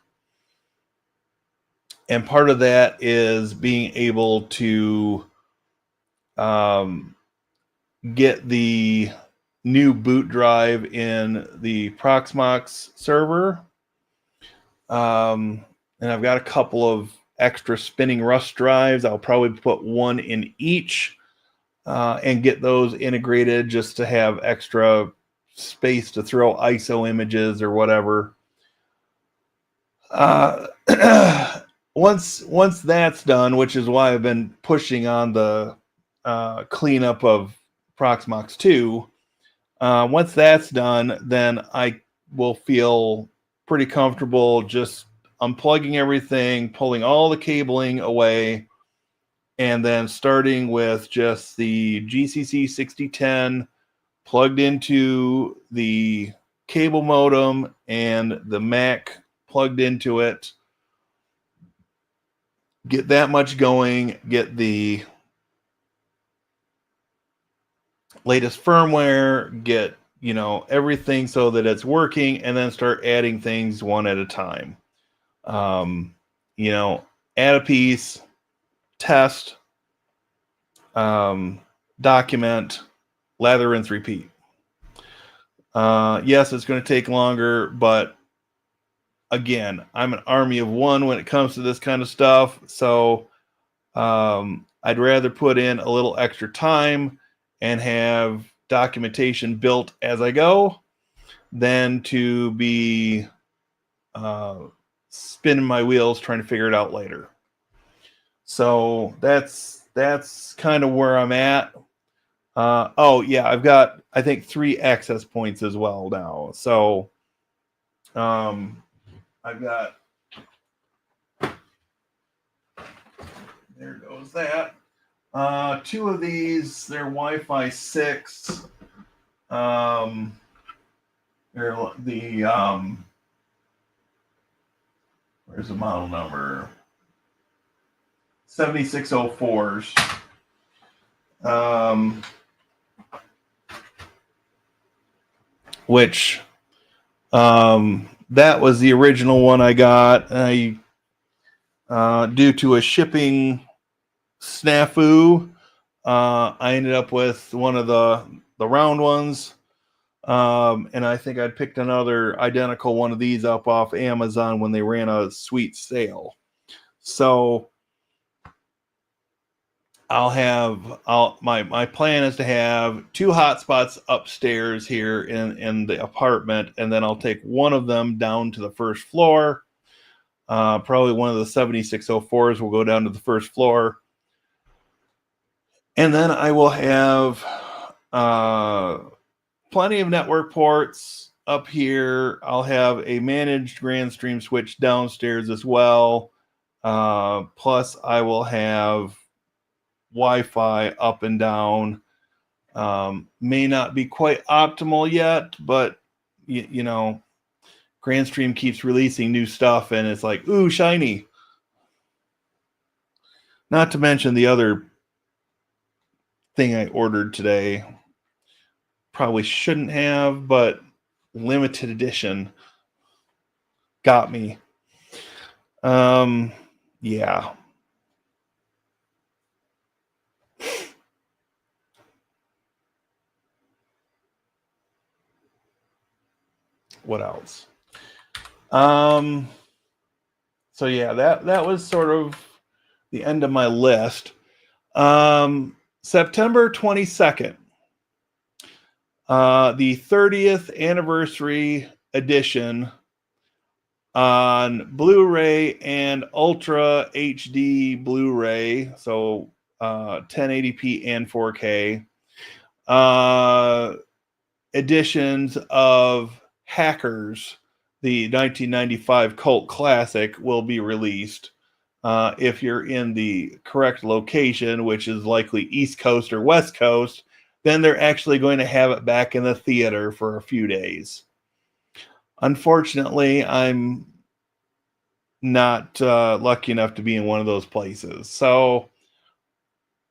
And part of that is being able to get the new boot drive in the Proxmox server. And I've got a couple of extra spinning Rust drives. I'll probably put 1 in each and get those integrated just to have extra space to throw ISO images or whatever. Once that's done, which is why I've been pushing on the cleanup of Proxmox 2, once that's done, then I will feel pretty comfortable just unplugging everything, pulling all the cabling away, and then starting with just the GCC 6010 plugged into the cable modem and the Mac plugged into it. Get that much going, get the latest firmware, get, you know, everything so that it's working, and then start adding things one at a time. You know, add a piece, test, document, lather, rinse, repeat. Yes, it's going to take longer, but again, I'm an army of one when it comes to this kind of stuff. So I'd rather put in a little extra time and have documentation built as I go than to be spinning my wheels trying to figure it out later. So that's kind of where I'm at. Oh yeah, I've got, I think, 3 access points as well now. So I've got, there goes that. 2 of these, they're Wi-Fi 6. They're the where's the model number? 7604s. Which that was the original one I got. I due to a shipping snafu, I ended up with one of the round ones. And I think I'd picked another identical one of these up off Amazon when they ran a sweet sale. So my plan is to have 2 hotspots upstairs here in the apartment, and then I'll take one of them down to the first floor. Probably one of the 7604s will go down to the first floor. And then I will have plenty of network ports up here. I'll have a managed Grandstream switch downstairs as well. Plus, I will have Wi-Fi up and down. May not be quite optimal yet, but you know, Grandstream keeps releasing new stuff, and it's like, ooh, shiny. Not to mention the other thing I ordered today. Probably shouldn't have, but limited edition got me. Yeah. What else? So yeah, that was sort of the end of my list. September 22nd, the 30th anniversary edition on Blu-ray and Ultra HD Blu-ray, so 1080p and 4K. Editions of Hackers, the 1995 cult classic, will be released. If you're in the correct location, which is likely East Coast or West Coast, then they're actually going to have it back in the theater for a few days. Unfortunately, I'm not lucky enough to be in one of those places, so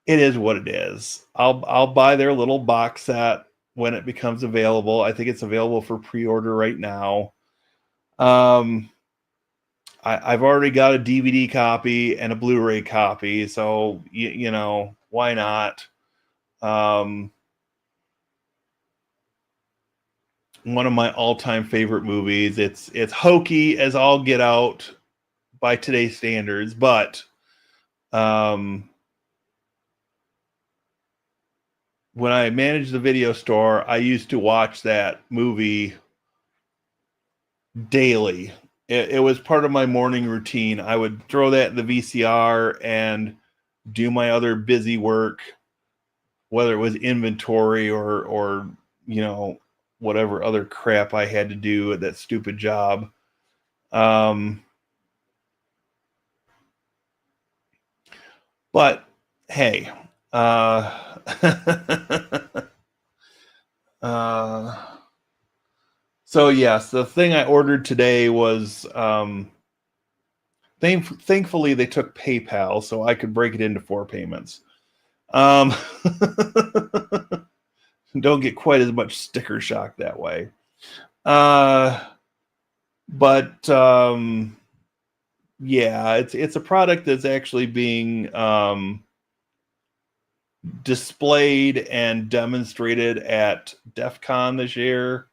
it is what it is. I'll buy their little box set when it becomes available. I think it's available for pre-order right now. I've already got a DVD copy and a Blu-ray copy, so you know, why not? One of my all-time favorite movies. It's hokey as all get out by today's standards, but when I managed the video store, I used to watch that movie daily. It was part of my morning routine. I would throw that in the VCR and do my other busy work, whether it was inventory or you know, whatever other crap I had to do at that stupid job. But hey, so yes, the thing I ordered today was thankfully they took PayPal, so I could break it into 4 payments. Don't get quite as much sticker shock that way. But yeah, it's a product that's actually being displayed and demonstrated at DEF CON this year.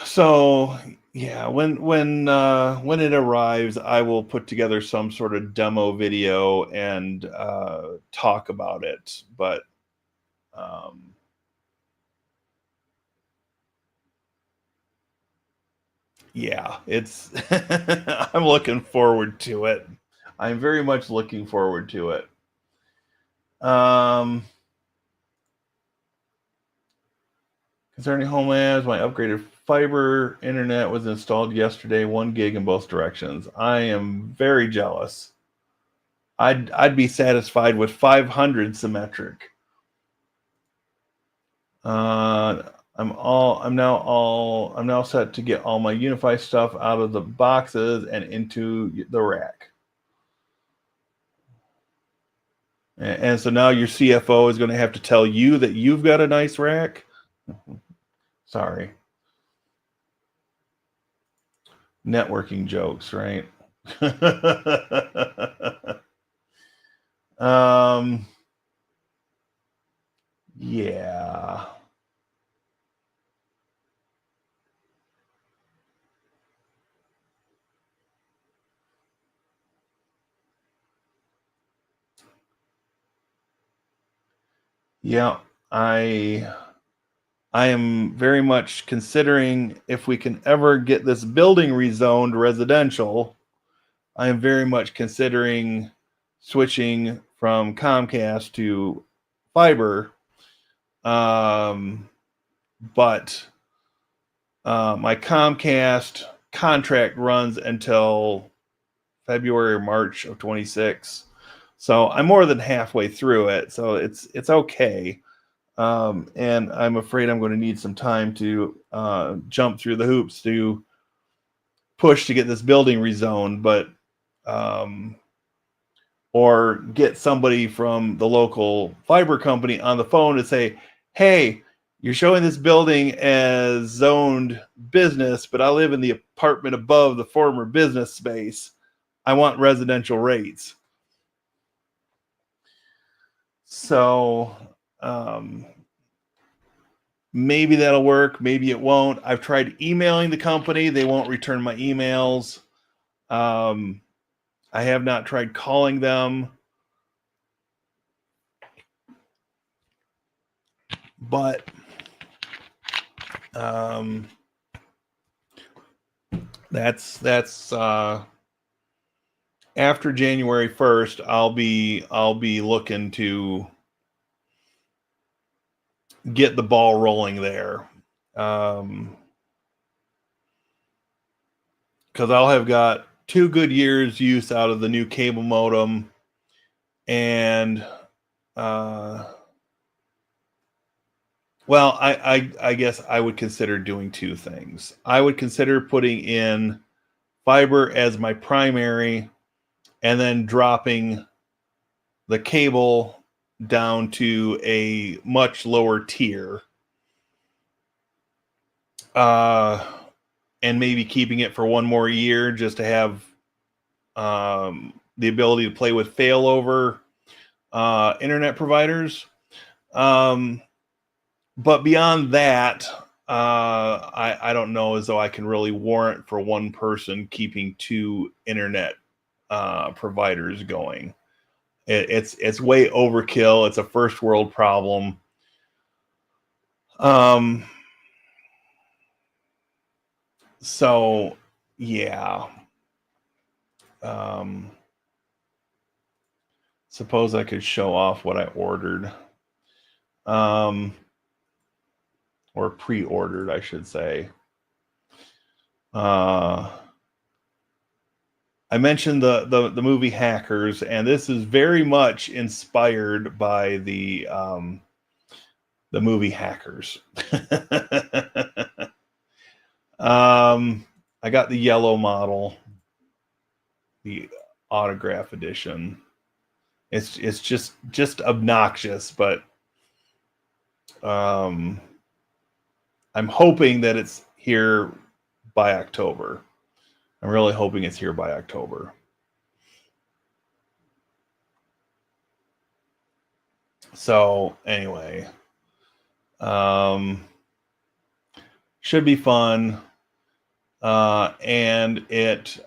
So yeah, when it arrives, I will put together some sort of demo video and talk about it. But yeah, it's I'm looking forward to it. I'm very much looking forward to it. Concerning Homelands, my upgraded fiber internet was installed yesterday, 1 gig in both directions. I am very jealous. I'd be satisfied with 500 symmetric. I'm now set to get all my Unify stuff out of the boxes and into the rack. And so now your CFO is going to have to tell you that you've got a nice rack. Sorry. Networking jokes, right? Yeah. Yeah, I am very much considering if we can ever get this building rezoned residential. I am very much considering switching from Comcast to fiber. But my Comcast contract runs until February or March of 26. So I'm more than halfway through it. So it's okay. And I'm afraid I'm going to need some time to jump through the hoops to push to get this building rezoned, but or get somebody from the local fiber company on the phone to say, hey, you're showing this building as zoned business, but I live in the apartment above the former business space. I want residential rates. So Maybe that'll work. Maybe it won't. I've tried emailing the company. They won't return my emails. I have not tried calling them. But that's after January 1st, I'll be looking to get the ball rolling there. Because I'll have got 2 good years use out of the new cable modem, and well, I guess I would consider doing 2 things. I would consider putting in fiber as my primary, and then dropping the cable down to a much lower tier, and maybe keeping it for 1 more year just to have the ability to play with failover internet providers. But beyond that, I don't know as though I can really warrant for one person keeping 2 internet providers going. It's way overkill. It's a first world problem. So yeah. Suppose I could show off what I ordered. Or pre-ordered, I should say. I mentioned the movie Hackers, and this is very much inspired by the movie Hackers. I got the yellow model, the autograph edition. It's just obnoxious, but I'm hoping that it's here by October. I'm really hoping it's here by October. So anyway, should be fun. And it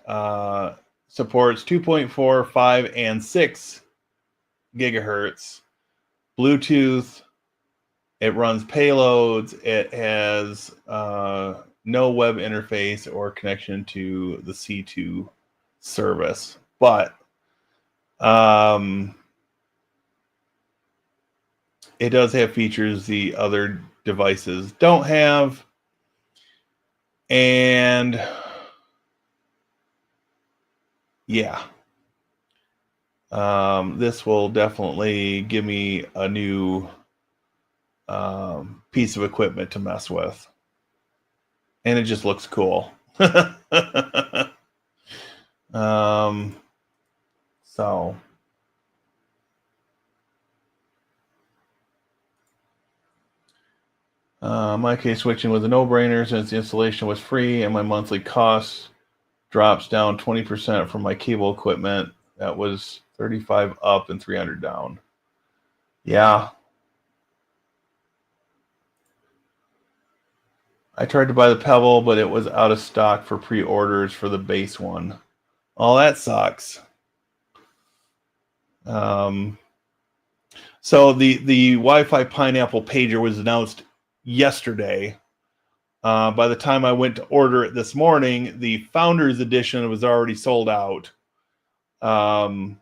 supports 2.4, 5, and 6 gigahertz Bluetooth. It runs payloads. It has no web interface or connection to the C2 service, but it does have features the other devices don't have. And yeah, this will definitely give me a new piece of equipment to mess with. And it just looks cool. So my case, switching was a no-brainer since the installation was free and my monthly cost drops down 20% from my cable equipment. That was $35 up and $300 down. Yeah. I tried to buy the Pebble, but it was out of stock for pre-orders for the base one. Oh, that sucks. So the Wi-Fi Pineapple pager was announced yesterday. By the time I went to order it this morning, the Founders Edition was already sold out. But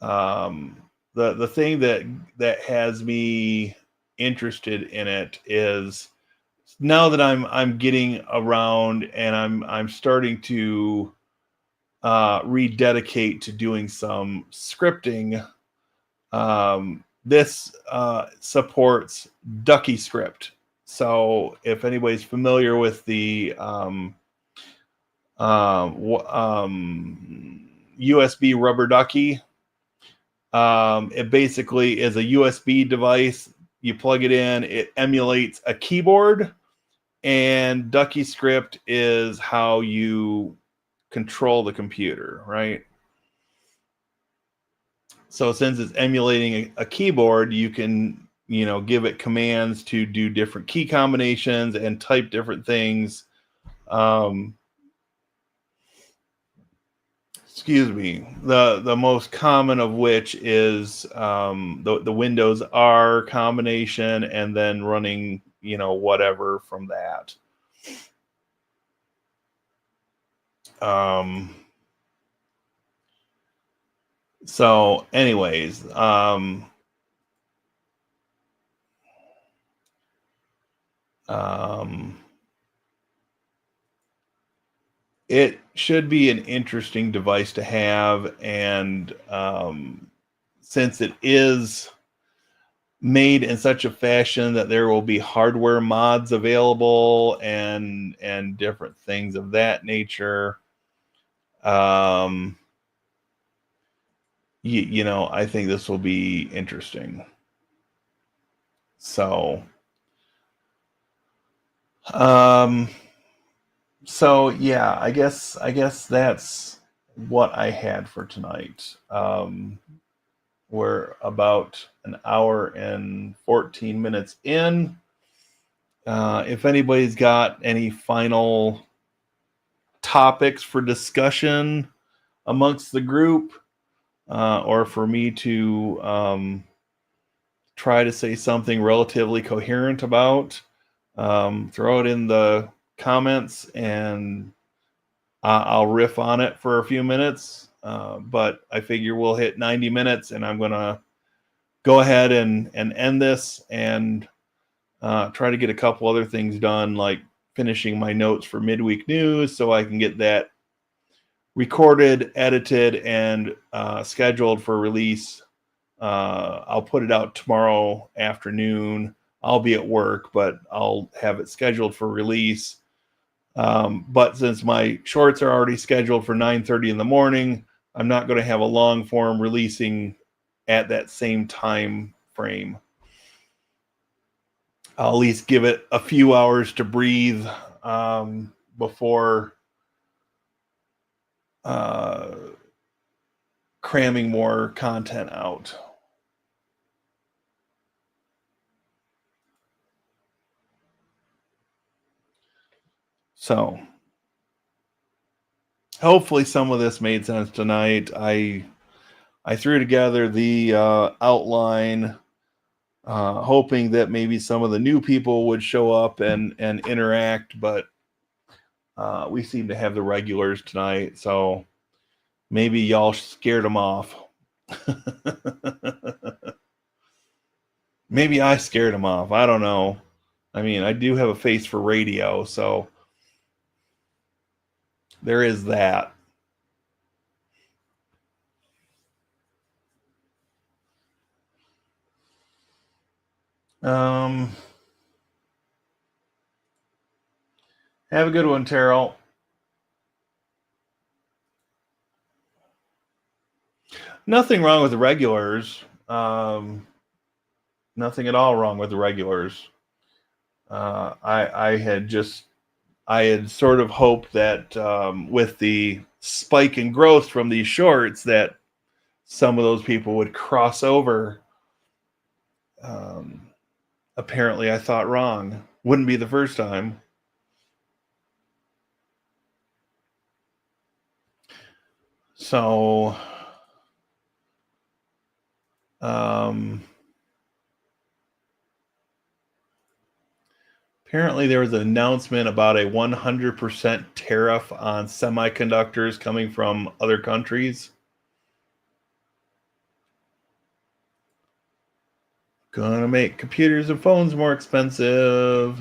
the thing that has me interested in it is now that I'm getting around and I'm starting to rededicate to doing some scripting. This supports Ducky Script. So if anybody's familiar with the USB rubber ducky, it basically is a USB device. You plug it in, it emulates a keyboard, and Ducky Script is how you control the computer, right? So since it's emulating a keyboard, you can give it commands to do different key combinations and type different things. Excuse me. The most common of which is the Windows R combination, and then running whatever from that. So, anyways, it should be an interesting device to have, and since it is made in such a fashion that there will be hardware mods available and different things of that nature, I think this will be interesting. So, yeah, I guess that's what I had for tonight. We're about an hour and 14 minutes in. If anybody's got any final topics for discussion amongst the group, or for me to try to say something relatively coherent about, throw it in the comments, and I'll riff on it for a few minutes. But I figure we'll hit 90 minutes, and I'm going to go ahead and end this, and try to get a couple other things done, like finishing my notes for midweek news so I can get that recorded, edited, and scheduled for release. I'll put it out tomorrow afternoon. I'll be at work, but I'll have it scheduled for release. But since my shorts are already scheduled for 9:30 in the morning, I'm not going to have a long form releasing at that same time frame. I'll at least give it a few hours to breathe before cramming more content out. So hopefully some of this made sense tonight. I threw together the outline, hoping that maybe some of the new people would show up and interact, but we seem to have the regulars tonight, so maybe y'all scared them off. Maybe I scared them off. I don't know. I mean, I do have a face for radio, so there is that. Have a good one, Terrell. Nothing wrong with the regulars. Nothing at all wrong with the regulars. I had sort of hoped that with the spike in growth from these shorts, that some of those people would cross over. Apparently, I thought wrong. Wouldn't be the first time. So, apparently there was an announcement about a 100% tariff on semiconductors coming from other countries. Gonna make computers and phones more expensive.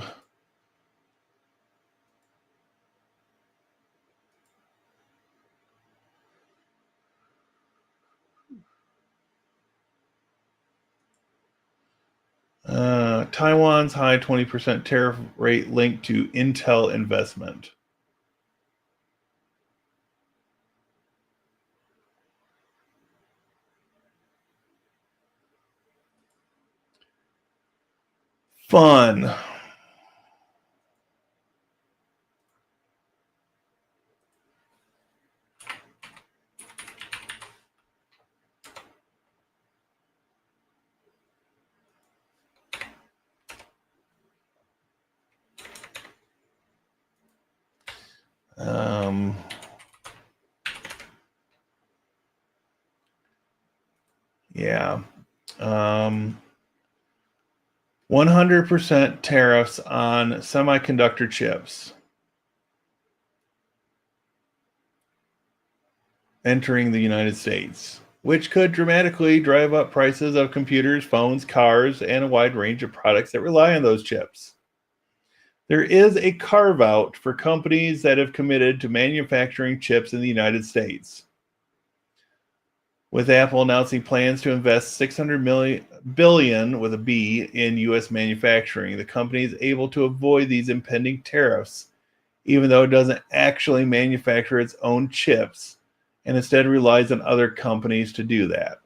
Taiwan's high 20% tariff rate linked to Intel investment. Fun. Yeah. 100% tariffs on semiconductor chips entering the United States, which could dramatically drive up prices of computers, phones, cars, and a wide range of products that rely on those chips. There is a carve-out for companies that have committed to manufacturing chips in the United States, with Apple announcing plans to invest $600 billion with a B in U.S. manufacturing. The company is able to avoid these impending tariffs, even though it doesn't actually manufacture its own chips, and instead relies on other companies to do that.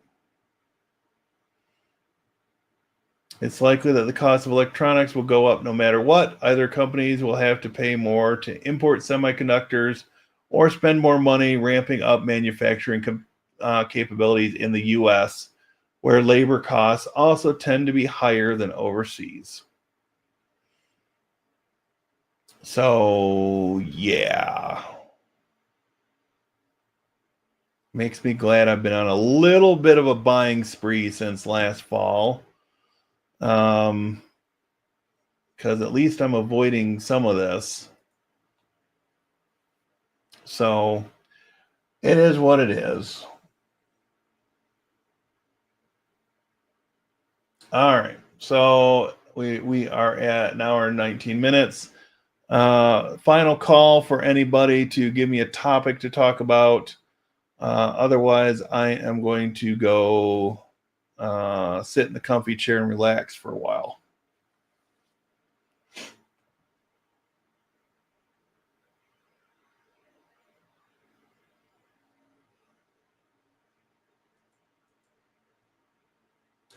It's likely that the cost of electronics will go up no matter what. Either companies will have to pay more to import semiconductors or spend more money ramping up manufacturing capabilities in the U.S., where labor costs also tend to be higher than overseas. So, yeah. Makes me glad I've been on a little bit of a buying spree since last fall. Because at least I'm avoiding some of this. So, it is what it is. All right. So, we are at an hour and 19 minutes. Final call for anybody to give me a topic to talk about. Otherwise, I am going to go sit in the comfy chair and relax for a while.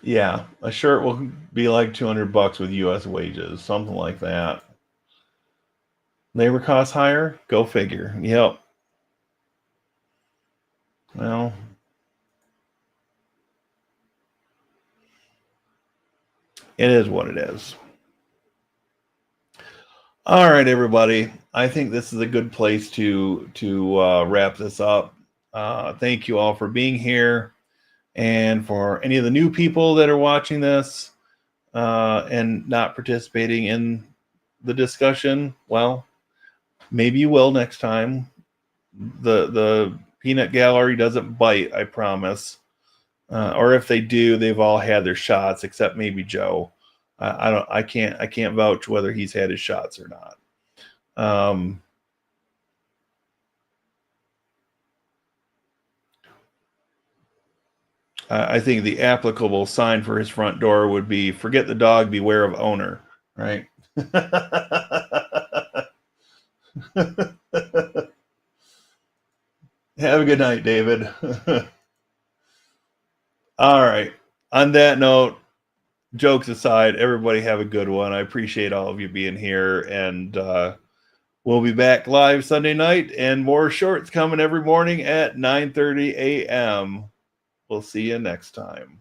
Yeah, a shirt will be like $200 with U.S. wages, something like that. Labor costs higher? Go figure. Yep. Well, it is what it is. All right, everybody. I think this is a good place to wrap this up. Thank you all for being here, and for any of the new people that are watching this and not participating in the discussion. Well, maybe you will next time. The peanut gallery doesn't bite, I promise. Or if they do, they've all had their shots except maybe Joe. I can't vouch whether he's had his shots or not. I think the applicable sign for his front door would be "Forget the dog, beware of owner." Right? Have a good night, David. All right. On that note, jokes aside, everybody have a good one. I appreciate all of you being here, and we'll be back live Sunday night, and more shorts coming every morning at 9:30 a.m. We'll see you next time.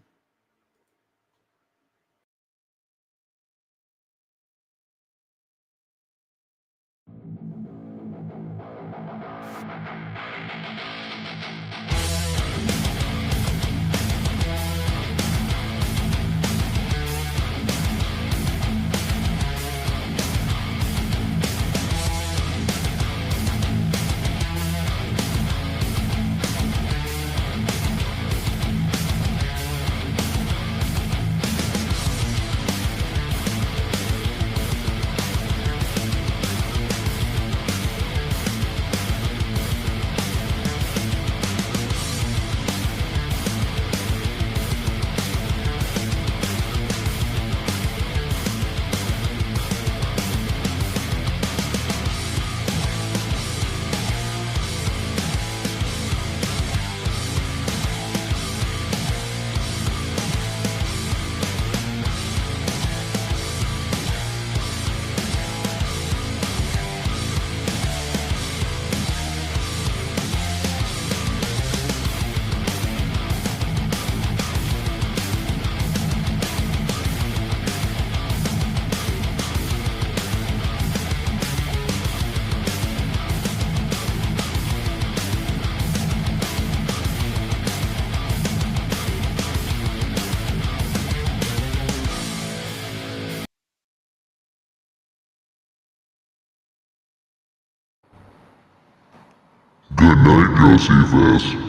Good night, Josephus.